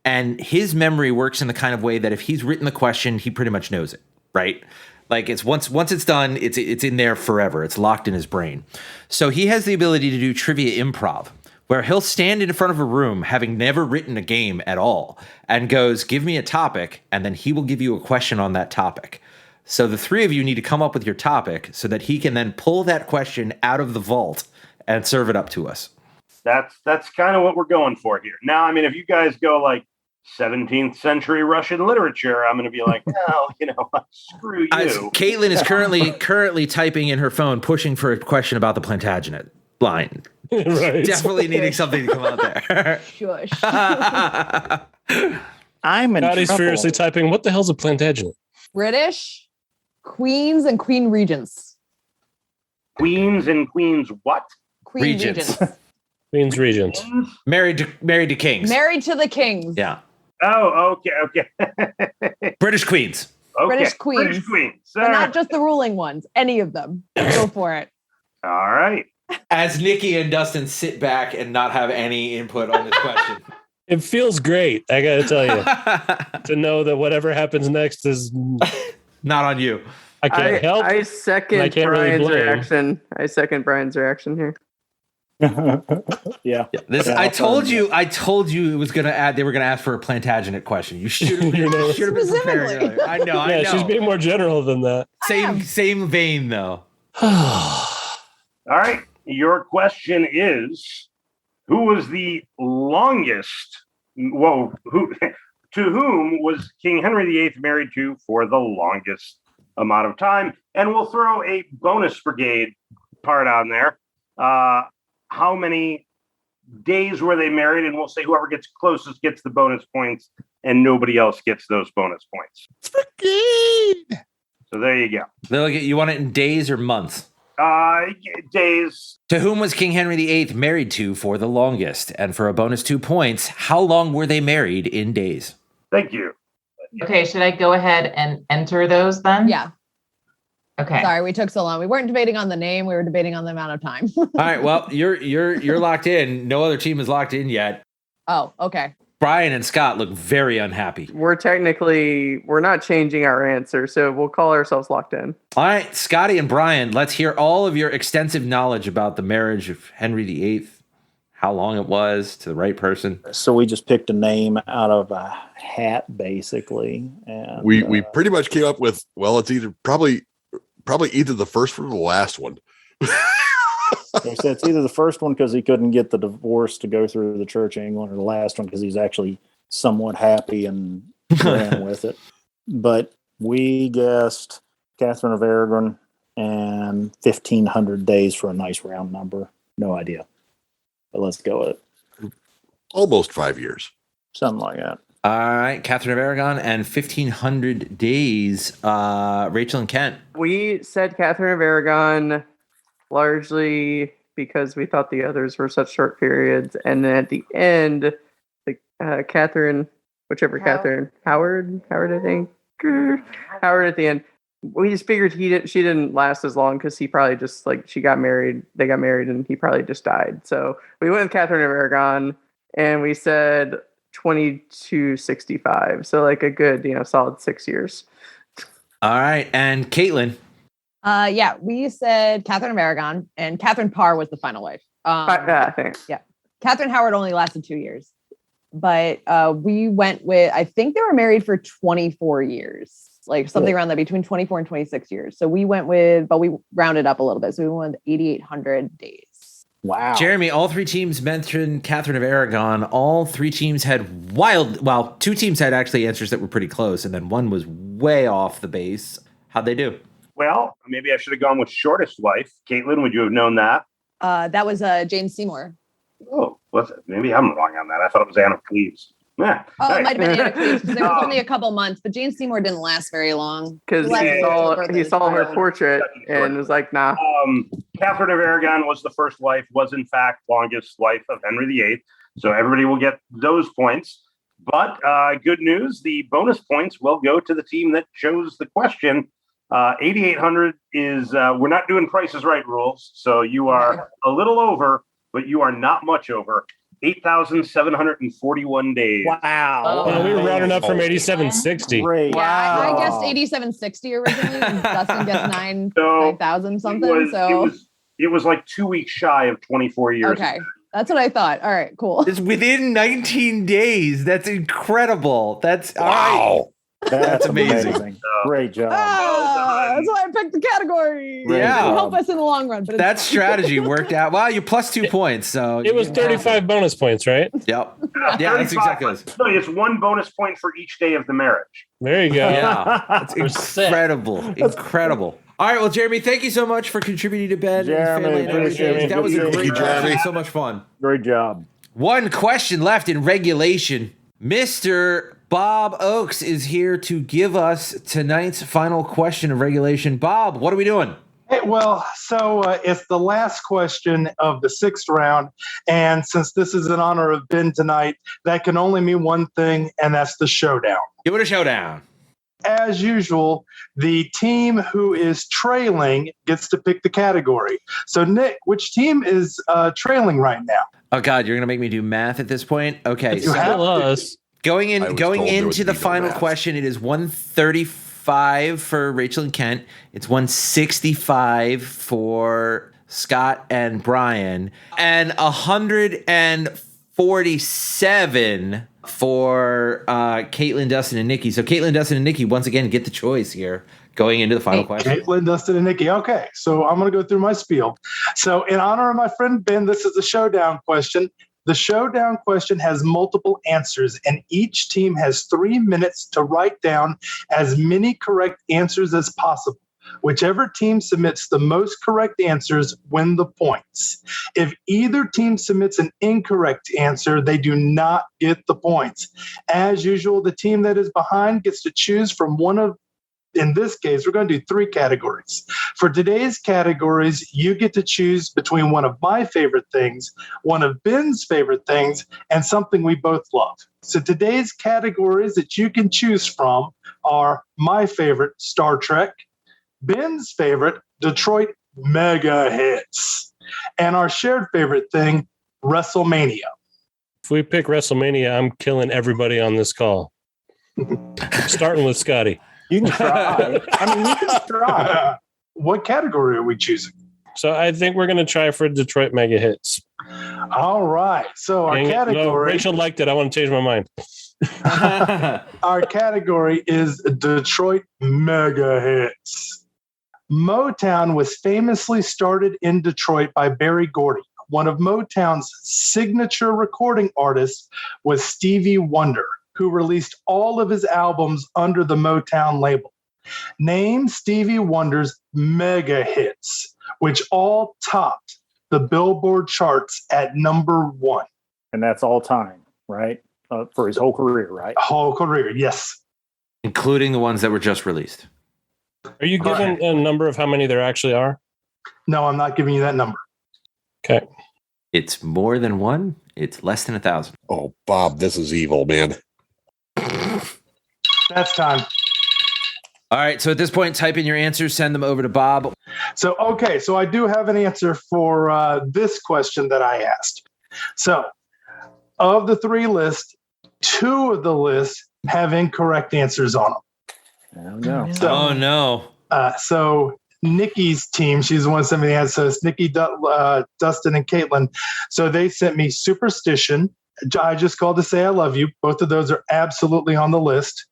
and his memory works in the kind of way that if he's written the question, he pretty much knows it, right? Like it's once it's done, it's in there forever. It's locked in his brain. So he has the ability to do trivia improv, where he'll stand in front of a room having never written a game at all and goes, "Give me a topic," and then he will give you a question on that topic. So the three of you need to come up with your topic so that he can then pull that question out of the vault and serve it up to us. That's kind of what we're going for here. Now, I mean, if you guys go like 17th century Russian literature, I'm going to be like, well, screw you. Caitlyn is currently typing in her phone, pushing for a question about the Plantagenet line. Right. Definitely needing something to come out there. Shush. I'm in Scotty's trouble. furiously typing, what the hell's a Plantagenet? British queens and queen regents. Queens and queens what? Queen regents. Queens regents. Married to kings. Married to the kings. Yeah. Oh, okay. British queens. Okay. British queens. British queens. But not just the ruling ones. Any of them. Go for it. All right. As Nikki and Dustin sit back and not have any input on this question. It feels great, I got to tell you, to know that whatever happens next is not on you. I can't help. I second Brian's reaction. I second Brian's reaction here. Yeah. I told you it was gonna add. They were gonna ask for a Plantagenet question. You should have been preparing earlier. I know. Yeah, she's being more general than that. Same vein though. All right. Your question is, who was the longest? Whoa. To whom was King Henry VIII married to for the longest amount of time? And we'll throw a bonus brigade part on there. How many days were they married? And we'll say whoever gets closest gets the bonus points and nobody else gets those bonus points. Brigade! So there you go. You want it in days or months? Days. To whom was King Henry VIII married to for the longest? And for a bonus 2 points, how long were they married in days? Thank you. Okay, should I go ahead and enter those then? Yeah. Okay. Sorry, we took so long. We weren't debating on the name. We were debating on the amount of time. All right. Well, you're locked in. No other team is locked in yet. Oh, okay. Brian and Scott look very unhappy. We're not changing our answer, so we'll call ourselves locked in. All right, Scotty and Brian, let's hear all of your extensive knowledge about the marriage of Henry VIII, how long it was to the right person. So we just picked a name out of a hat, basically. And we pretty much came up with, well, it's probably either the first one or the last one. It's either the first one because he couldn't get the divorce to go through the Church of England, or the last one because he's actually somewhat happy and ran with it. But we guessed Catherine of Aragon and 1,500 days for a nice round number. No idea. But let's go with it. Almost 5 years. Something like that. All right, Catherine of Aragon and 1,500 days. Rachel and Kent. We said Catherine of Aragon largely because we thought the others were such short periods. And then at the end, Catherine, Howard, I think. Howard at the end. We just figured she didn't last as long because he probably just they got married and he probably just died. So we went with Catherine of Aragon and we said 2265. So like a good, solid 6 years. All right. And Caitlyn. Yeah, we said Catherine of Aragon, and Catherine Parr was the final wife. I think. Yeah. Catherine Howard only lasted 2 years. But we went with, I think they were married for 24 years, like something around that, between 24 and 26 years. So we went with, but we rounded up a little bit. So we went with 8,800 days. Wow. Jeremy, all three teams mentioned Catherine of Aragon. All three teams had two teams had actually answers that were pretty close, and then one was way off the base. How'd they do? Well, maybe I should have gone with shortest wife. Caitlyn, would you have known that? That was Jane Seymour. Oh, was it? Maybe I'm wrong on that. I thought it was Anna Cleves. Yeah. Oh, it might have been Anna Cleves because it was only a couple months, but Jane Seymour didn't last very long. Because he saw her portrait and was like, nah. Catherine of Aragon was the first wife, was in fact longest wife of Henry VIII. So everybody will get those points. But good news, the bonus points will go to the team that chose the question. 8,800 is, we're not doing Price is Right rules. So you are a little over, but you are not much over. 8,741 days. Wow. Well, we were rounding up from 8,760. Great. Yeah, I guessed 8,760 originally, and Dustin gets 9,000 something. It was like 2 weeks shy of 24 years. Okay. That's what I thought. All right, cool. It's within 19 days. That's incredible. That's wow. That's amazing. Great job. That's why I picked the category. Yeah. It'll help us in the long run. But that strategy worked out. Wow, you're plus 2 points. So it was 35 bonus points, right? Yep. Yeah, that's exactly it. No, it's 1 bonus point for each day of the marriage. There you go. Yeah. That's incredible. Incredible. All right, well, Jeremy, thank you so much for contributing to Ben. Jeremy, and that was a great job. So much fun. Great job. One question left in regulation. Mr. Bob Oakes is here to give us tonight's final question of regulation. Bob, what are we doing? Hey, well, so it's the last question of the 6th round. And since this is in honor of Ben tonight, that can only mean one thing, and that's the showdown. Give it a showdown. As usual, the team who is trailing gets to pick the category. So, Nick, which team is trailing right now? Oh, God, you're going to make me do math at this point? Okay. You have us. Going into the final question, it is 135 for Rachel and Kent. It's 165 for Scott and Brian, and 147 for Caitlyn, Dustin, and Nikki. So Caitlyn, Dustin, and Nikki once again get the choice here going into the final question. Caitlyn, Dustin, and Nikki. Okay, so I'm going to go through my spiel. So in honor of my friend Ben, this is a showdown question. The showdown question has multiple answers, and each team has 3 minutes to write down as many correct answers as possible. Whichever team submits the most correct answers win the points. If either team submits an incorrect answer, they do not get the points. As usual, the team that is behind gets to choose from one of, in this case, we're going to do 3 categories. For today's categories, you get to choose between one of my favorite things, one of Ben's favorite things, and something we both love. So today's categories that you can choose from are my favorite, Star Trek, Ben's favorite, Detroit mega hits, and our shared favorite thing, WrestleMania. If we pick WrestleMania, I'm killing everybody on this call. Starting with Scotty. You can try. I mean, you can try. What category are we choosing? So I think we're going to try for Detroit mega hits. All right. So our category. No, Rachel liked it. I want to change my mind. Our category is Detroit mega hits. Motown was famously started in Detroit by Berry Gordy. One of Motown's signature recording artists was Stevie Wonder, who released all of his albums under the Motown label. Name Stevie Wonder's mega hits, which all topped the Billboard charts at number 1. And that's all time, right? For his whole career, right? Whole career, yes. Including the ones that were just released. Are you giving a number of how many there actually are? No, I'm not giving you that number. Okay. It's more than 1. It's less than 1,000. Oh, Bob, this is evil, man. That's time. All right. So at this point, type in your answers, send them over to Bob. So, okay. So I do have an answer for this question that I asked. So of the 3 lists, 2 of the lists have incorrect answers on them. Oh, no. So Nikki's team, she's the one that sent me the answer. So it's Nikki, Dustin, and Caitlyn. So they sent me Superstition. I Just Called to Say I Love You. Both of those are absolutely on the list.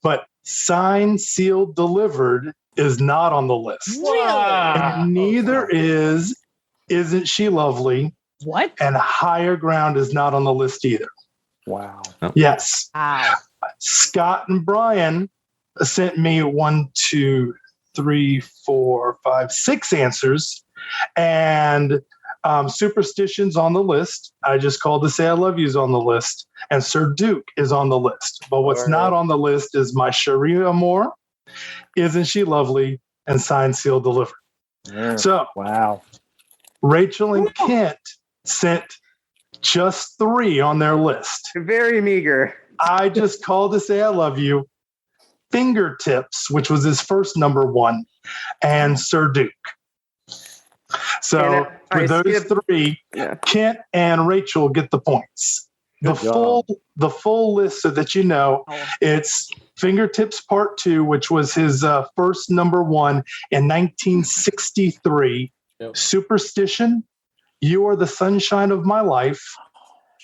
But Signed, Sealed, Delivered is not on the list. Wow. And neither is Isn't She Lovely? What? And Higher Ground is not on the list either. Wow. Yes. Wow. Scott and Brian sent me 1, 2, 3, 4, 5, 6 answers. And Superstition's on the list. I Just Called to Say I Love You is on the list. And Sir Duke is on the list. But what's not on the list is My Cherie Amour, Isn't She Lovely, and Signed, Sealed, Delivered. Yeah. So, wow. Rachel and Kent sent just 3 on their list. Very meager. I Just Called to Say I Love You, Fingertips, which was his first number 1, and Sir Duke. So for those 3, Kent and Rachel get the points. The full list, so that you know, it's Fingertips Part 2, which was his first number 1 in 1963. Superstition, You Are the Sunshine of My Life,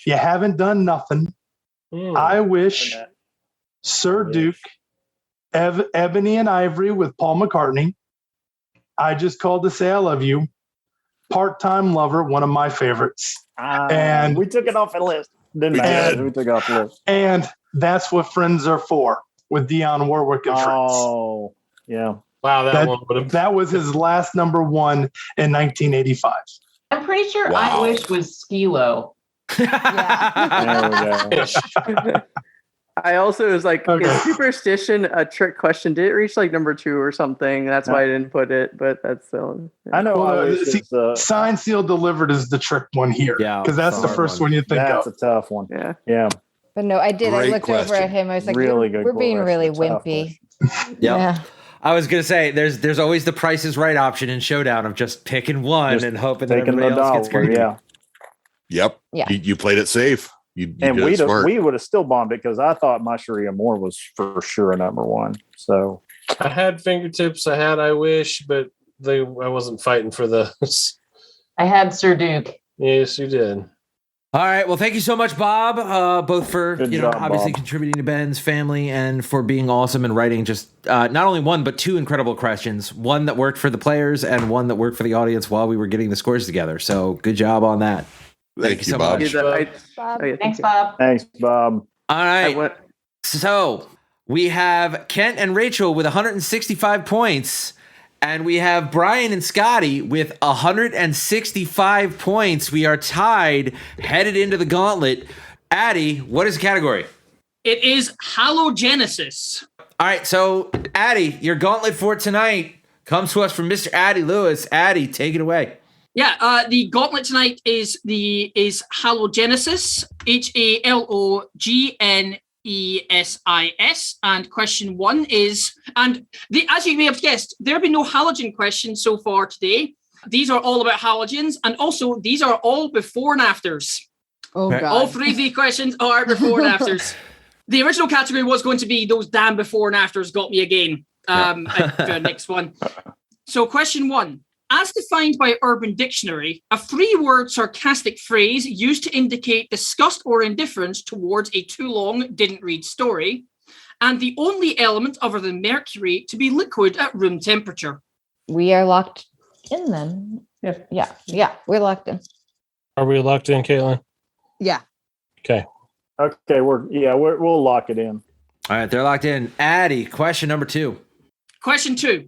You Haven't Done Nothing, I Wish, Sir Duke, Ebony and Ivory with Paul McCartney, I Just Called to Say I Love You, Part-Time Lover, one of my favorites. And we took it off the list. We took it off the list. And That's What Friends Are For with Dionne Warwick and Friends. Oh, yeah. Wow, that was his last number 1 in 1985. I'm pretty sure I Wish was Skilo. There we go. I also was like, is Superstition a trick question? Did it reach like number 2 or something? That's why I didn't put it, but that's still. I know. Well, Signed, Sealed, Delivered is the trick one here. Because that's the first one you think of. That's a tough one. Yeah. But no, I did. Great I looked over question. at him. I was like, Really good we're being question. really Tough wimpy. Yeah. I was gonna say there's always the Price is Right option in Showdown of just picking one and hoping that taking everybody the else gets dollar, greedy. yeah. Yep. Yeah. You played it safe. You And did it smart. we would have still bombed it because I thought My Cherie Amour was for sure a number 1. So I had Fingertips. I had I Wish, but I wasn't fighting for those. I had Sir Duke. Yes, you did. All right. Well, thank you so much, Bob, both for Good job, obviously Bob. contributing to Ben's family and for being awesome and writing just not only 1 but 2 incredible questions. One that worked for the players and one that worked for the audience while we were getting the scores together. So good job on that. Thank you, Bob. Thanks, Bob. Thanks, Bob. All right. So we have Kent and Rachel with 165 points. And we have Brian and Scotty with 165 points. We are tied, headed into the gauntlet. Addie, what is the category? It is halogenesis. All right, so Addie, your gauntlet for tonight comes to us from Mr. Addie Lewis. Addie, take it away. Yeah, the gauntlet tonight is halogenesis, HALOGNESIS, and question 1 is, and as you may have guessed, there have been no halogen questions so far today. These are all about halogens, and also these are all before and afters. Oh, God. All 3 of the questions are before and afters. The original category was going to be those damn before and afters got me again. The next one. So question 1. As defined by Urban Dictionary, a 3-word sarcastic phrase used to indicate disgust or indifference towards a too long, didn't read story, and the only element other than mercury to be liquid at room temperature. We are locked in then. Yeah, we're locked in. Are we locked in, Caitlyn? Yeah. Okay. Okay, we'll lock it in. All right, they're locked in. Addie, question number 2. Question 2.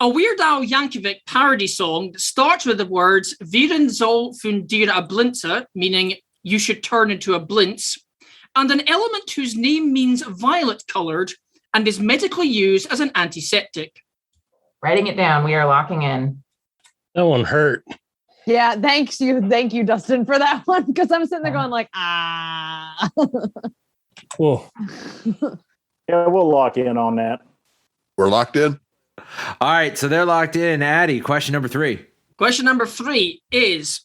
A Weird Al Yankovic parody song that starts with the words "Viren soll fundieren a blinze," meaning you should turn into a blintz, and an element whose name means violet-colored and is medically used as an antiseptic. Writing it down. We are locking in. That one hurt. Yeah, thank you, Dustin, for that one. Because I'm sitting there going like, ah. Cool. Yeah, we'll lock in on that. We're locked in. All right, so they're locked in. Addie, question number 3. Question number 3 is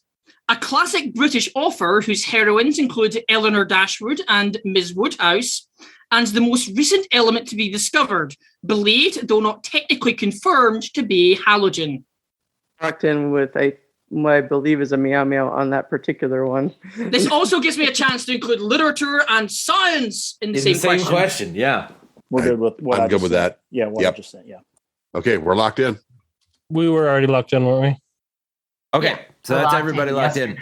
a classic British author whose heroines include Eleanor Dashwood and Ms. Woodhouse, and the most recent element to be discovered, believed, though not technically confirmed, to be halogen. Locked in with what I believe is a meow meow on that particular one. This also gives me a chance to include literature and science in the same question. Yeah. We're good with what I'm I good just with said. that. Yeah, what I just said. Yeah. Okay, we're locked in. We were already locked in, weren't we? Okay, so that's everybody locked in.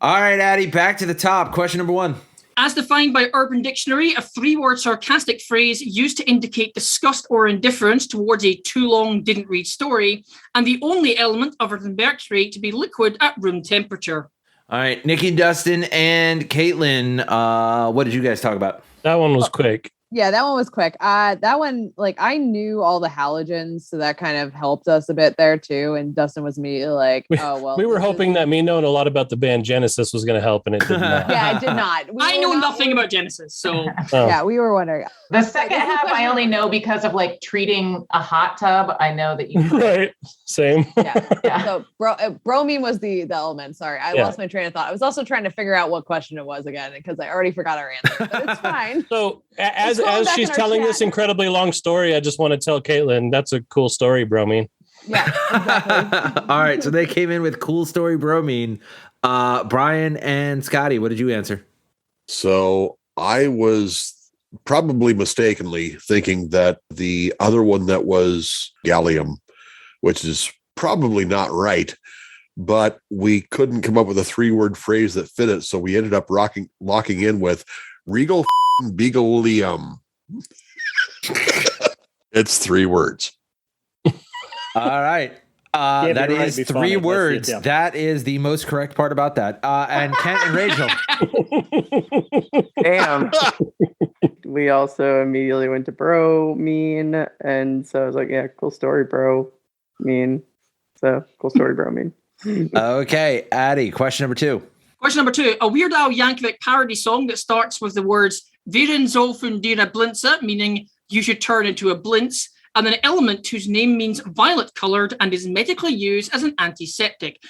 All right, Addie, back to the top. Question number 1. As defined by Urban Dictionary, a 3-word sarcastic phrase used to indicate disgust or indifference towards a too long didn't read story, and the only element other than mercury to be liquid at room temperature. All right, Nikki, Dustin, and Caitlyn, what did you guys talk about? That one was quick. Yeah, that one was quick. That one, like, I knew all the halogens, so that kind of helped us a bit there too. And Dustin was immediately like, "Oh well." We were hoping that me knowing a lot about the band Genesis was going to help, and it did not. Yeah, it did not. I know nothing about Genesis, so Yeah, we were wondering. The second half, I only know because of like treating a hot tub. I know that you. Right. Same. So bromine was the element. Sorry, I lost my train of thought. I was also trying to figure out what question it was again because I already forgot our answer. But it's fine. So as she's telling this incredibly long story, I just want to tell Caitlyn that's a cool story, bromine. Yeah, exactly. All right, so they came in with cool story bromine. Brian and Scotty, what did you answer? So I was probably mistakenly thinking that the other one that was gallium, which is probably not right, but we couldn't come up with a 3-word phrase that fit it. So we ended up locking in with regal begalium. It's 3 words. All right. That is 3 words. Yeah. That is the most correct part about that. And Kent and Rachel. Damn. We also immediately went to bromine, and so I was like, yeah, cool story, bro. So cool story, bromine. Okay, Addie, question number 2. Question number 2. A Weird Al Yankovic parody song that starts with the words "Viren Zolfun Dina Blinza," meaning you should turn into a blintz, and an element whose name means violet-colored and is medically used as an antiseptic.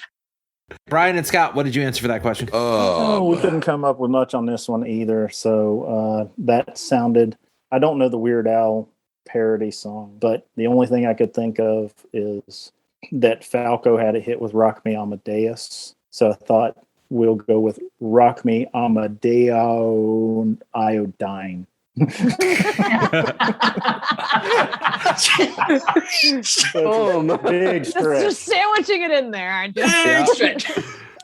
Brian and Scott, what did you answer for that question? We couldn't come up with much on this one either. So that sounded, I don't know the Weird Al parody song, but the only thing I could think of is that Falco had a hit with Rock Me Amadeus. So I thought we'll go with Rock Me Amadeo Iodine. Big stretch. Just sandwiching it in there, aren't you? Big stretch.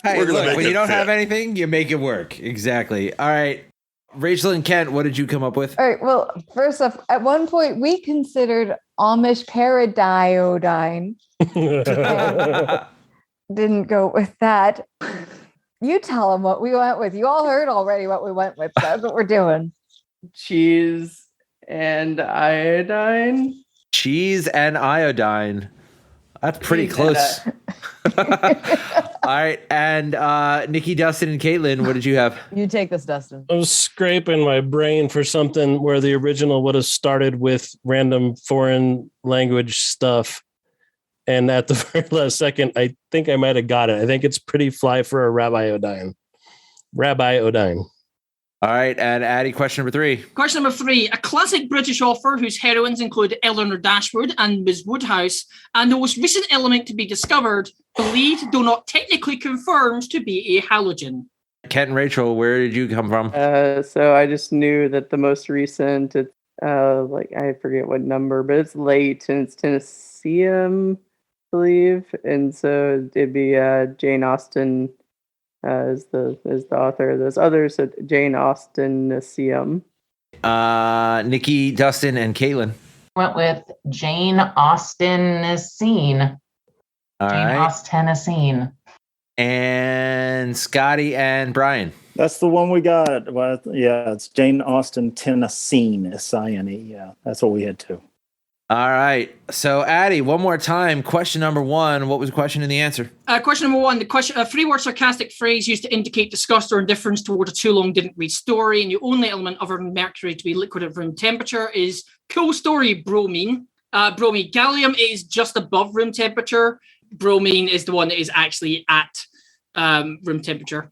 Hey, look, when you don't have anything, you make it work. Exactly. All right. Rachel and Kent, what did you come up with? All right. Well, first off, at one point we considered Amish paradiodine. Didn't go with that. You tell them what we went with. You all heard already what we went with. That's what we're doing. Cheese and iodine. Cheese and iodine. That's pretty close. All right. And Nikki, Dustin, and Caitlyn, what did you have? You take this, Dustin. I was scraping my brain for something where the original would have started with random foreign language stuff. And at the very last second, I think I might have got it. I think it's pretty fly for a Rabbi Odine. Rabbi Odine. All right. And Addie, question number 3. Question number 3. A classic British author whose heroines include Eleanor Dashwood and Ms. Woodhouse, and the most recent element to be discovered, believed, though not technically confirmed, to be a halogen. Kent and Rachel, where did you come from? So I just knew that the most recent, it's I forget what number, but it's late and it's Tennesseum, I believe, and so it'd be Jane Austen as the author. Those others, Jane Austen Tennesseum. Nikki, Dustin, and Caitlyn. Went with Jane Austen Scene. All Jane right. Austen Scene. And Scotty and Brian. That's the one we got. Well, yeah, it's Jane Austen Tennessee, S-I-N-E. Yeah, that's what we had too. All right. So, Addie, one more time. Question number 1. What was the question and the answer? Question number 1. The question: a 3-word sarcastic phrase used to indicate disgust or indifference toward a too long didn't read story, and the only element other than mercury to be liquid at room temperature is cool story bromine. Bromine. Gallium is just above room temperature. Bromine is the one that is actually at room temperature.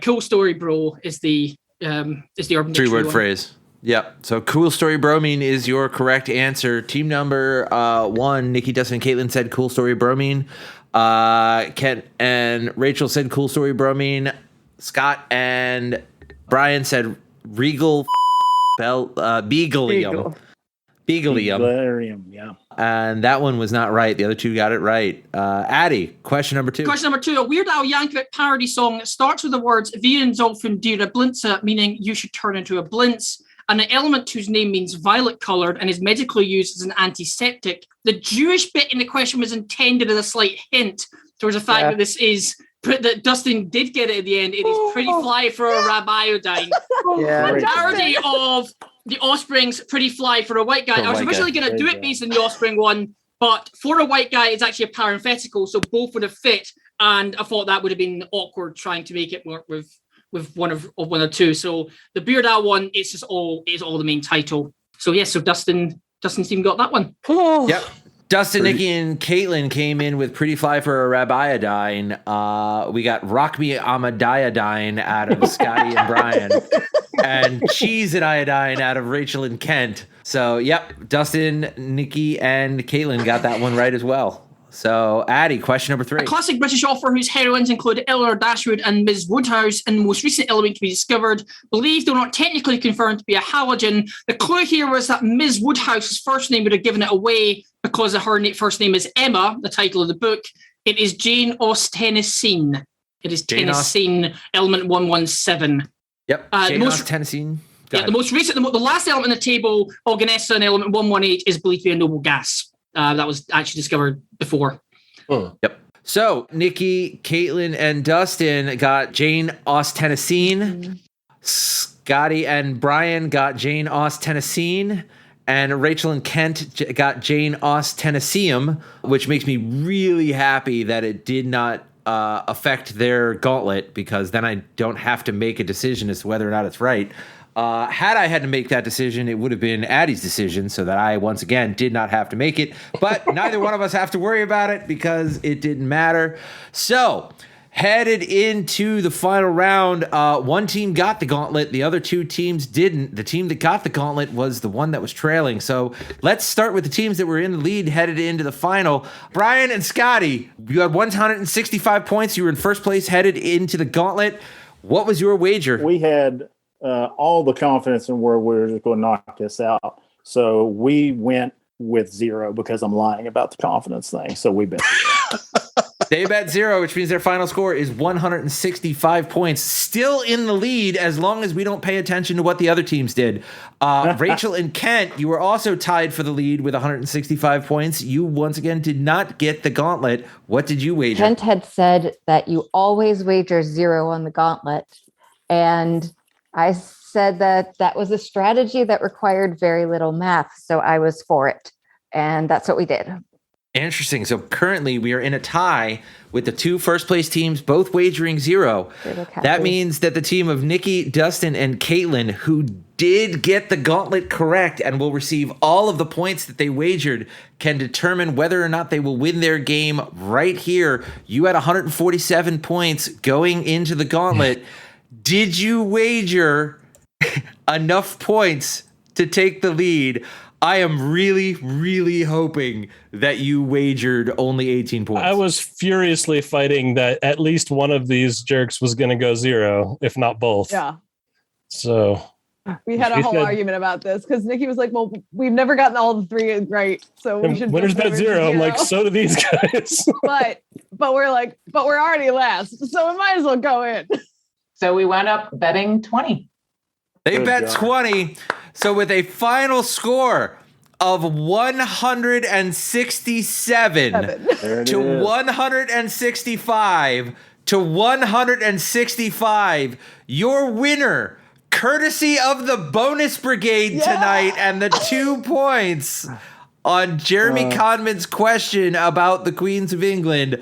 Cool story, bro, is the Urban Dictionary 3-word one. phrase. Yep. So cool story bromine is your correct answer. Team number 1, Nikki, Dustin, and Caitlyn said cool story bromine. Kent and Rachel said cool story bromine. Scott and Brian said regal begalium. Begalium, yeah. And that one was not right. The other two got it right. Addie, question number 2. Question number 2, a Weird Al Yankovic parody song that starts with the words "Wir sollen dir Blinze," meaning you should turn into a blintz, and an element whose name means violet-coloured and is medically used as an antiseptic. The Jewish bit in the question was intended as a slight hint towards the fact that this is, that Dustin did get it at the end. It is Pretty Fly for a Rabiodine. Yeah. Parody of The Offspring's Pretty Fly for a White Guy. I was originally going to do it based on the Offspring one, but for a white guy, it's actually a parenthetical, so both would have fit, and I thought that would have been awkward trying to make it work with one or two. So the Beard Owl one, it's all the main title. So yes, so Dustin's team got that one. Yep. Dustin, Nikki, and Caitlyn came in with Pretty Fly for a Rabiodine. We got Rock Me Amadiodine out of Scotty and Brian. And Cheese and Iodine out of Rachel and Kent. So, yep, Dustin, Nikki, and Caitlyn got that one right as well. So, Addie, question number 3. A classic British author whose heroines include Eleanor Dashwood and Ms. Woodhouse, and the most recent element to be discovered, believed though not technically confirmed to be a halogen. The clue here was that Ms. Woodhouse's first name would have given it away because her first name is Emma, the title of the book. It is Jane Austen. It is Tennessee, element 117. Yep, Jane Austen. The most recent, the last element in the table, Organessa, in element 118, is believed to be a noble gas. That was actually discovered before. Yep. So, Nikki, Caitlyn, and Dustin got Jane Austen. Scotty and Brian got Jane Austen. And Rachel and Kent got Jane Austen, which makes me really happy that it did not affect their gauntlet, because then I don't have to make a decision as to whether or not it's right. Had I had to make that decision, it would have been Addie's decision, so that I, once again, did not have to make it. But neither one of us have to worry about it because it didn't matter. So, headed into the final round, one team got the gauntlet. The other two teams didn't. The team that got the gauntlet was the one that was trailing. So, let's start with the teams that were in the lead headed into the final. Brian and Scotty, you had 165 points. You were in first place headed into the gauntlet. What was your wager? We had all the confidence in where we were just going to knock this out. So we went with 0 because I'm lying about the confidence thing. So we bet 0. They bet 0, which means their final score is 165 points. Still in the lead as long as we don't pay attention to what the other teams did. Rachel and Kent, you were also tied for the lead with 165 points. You once again did not get the gauntlet. What did you wager? Kent had said that you always wager 0 on the gauntlet. And I said that was a strategy that required very little math, so I was for it. And that's what we did. Interesting. So currently we are in a tie with the two first place teams, both wagering 0. That means that the team of Nikki, Dustin, and Caitlyn, who did get the gauntlet correct and will receive all of the points that they wagered, can determine whether or not they will win their game right here. You had 147 points going into the gauntlet. Did you wager enough points to take the lead? I am really, really hoping that you wagered only 18 points. I was furiously fighting that at least one of these jerks was going to go 0, if not both. Yeah. So we had a whole argument about this because Nikki was like, well, we've never gotten all the 3 right. So we should winners bet 0. I'm like, so do these guys. but we're like, but we're already last. So we might as well go in. So we wound up betting 20. They bet 20. So with a final score of 167 to 165 to 165, your winner, courtesy of the bonus brigade tonight and the 2 points on Jeremy Conman's question about the Queens of England.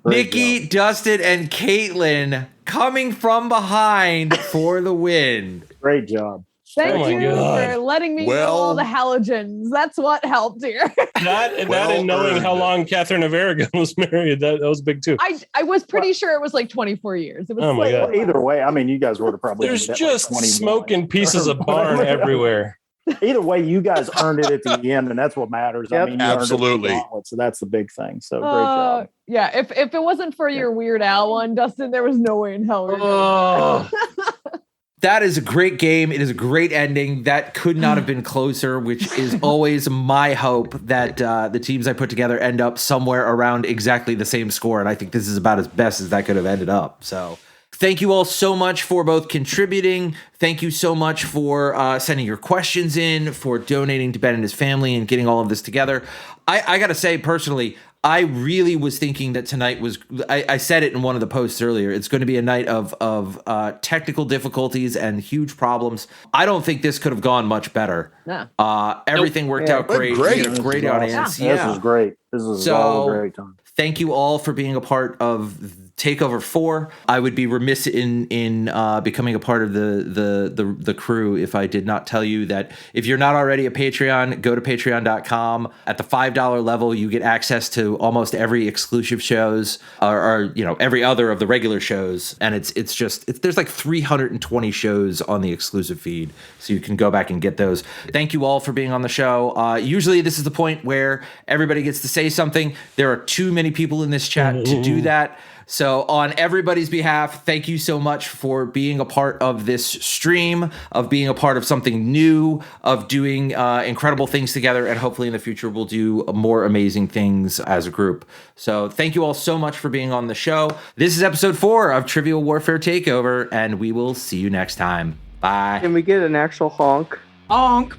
Nikki, Dustin, and Caitlyn coming from behind for the win. Great job. Thank my you God. for letting me know all the halogens. That's what helped here. That and knowing how long Catherine of Aragon was married, that was big too. I was pretty sure it was like 24 years. It was Oh my God. Either way, I mean, you guys would have probably. There's ended at, like, just 21 smoking pieces or of barn whatever. everywhere. Either way, you guys earned it at the end, and that's what matters. I mean, you Absolutely. earned it with the gauntlet, so that's the big thing. So great job. Yeah, if it wasn't for your Weird Al one, Dustin, there was no way in hell. That is a great game. It is a great ending. That could not have been closer, which is always my hope that the teams I put together end up somewhere around exactly the same score. And I think this is about as best as that could have ended up. So thank you all so much for both contributing. Thank you so much for sending your questions in, for donating to Ben and his family and getting all of this together. I got to say, personally, I really was thinking that tonight was, I said it in one of the posts earlier, it's going to be a night of technical difficulties and huge problems. I don't think this could have gone much better. No. Everything worked out great. We had a great audience. This was great. This was all a great time. Thank you all for being a part of Takeover 4. I would be remiss in becoming a part of the crew if I did not tell you that if you're not already a Patreon, go to patreon.com. At the $5 level, you get access to almost every exclusive shows or every other of the regular shows. And there's like 320 shows on the exclusive feed. So you can go back and get those. Thank you all for being on the show. Usually this is the point where everybody gets to say something. There are too many people in this chat to do that. So on everybody's behalf, thank you so much for being a part of this stream, of being a part of something new, of doing incredible things together, and hopefully in the future we'll do more amazing things as a group. So thank you all so much for being on the show. This is episode 4 of Trivial Warfare Takeover, and we will see you next time. Bye. Can we get an actual honk? Honk.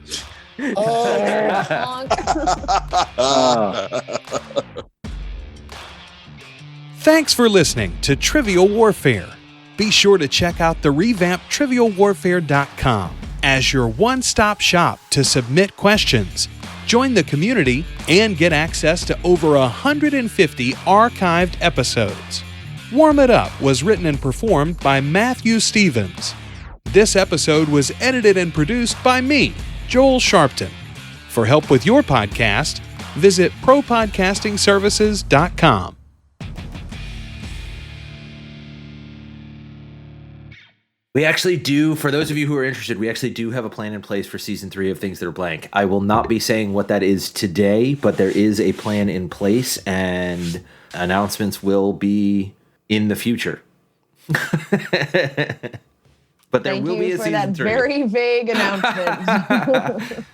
Thanks for listening to Trivial Warfare. Be sure to check out the revamped TrivialWarfare.com as your one-stop shop to submit questions, join the community, and get access to over 150 archived episodes. Warm It Up was written and performed by Matthew Stevens. This episode was edited and produced by me, Joel Sharpton. For help with your podcast, visit ProPodcastingServices.com. We actually do, for those of you who are interested, we actually do have a plan in place for season 3 of Things That Are Blank. I will not be saying what that is today, but there is a plan in place and announcements will be in the future. But there will be a season 3. Thank you for that very vague announcement.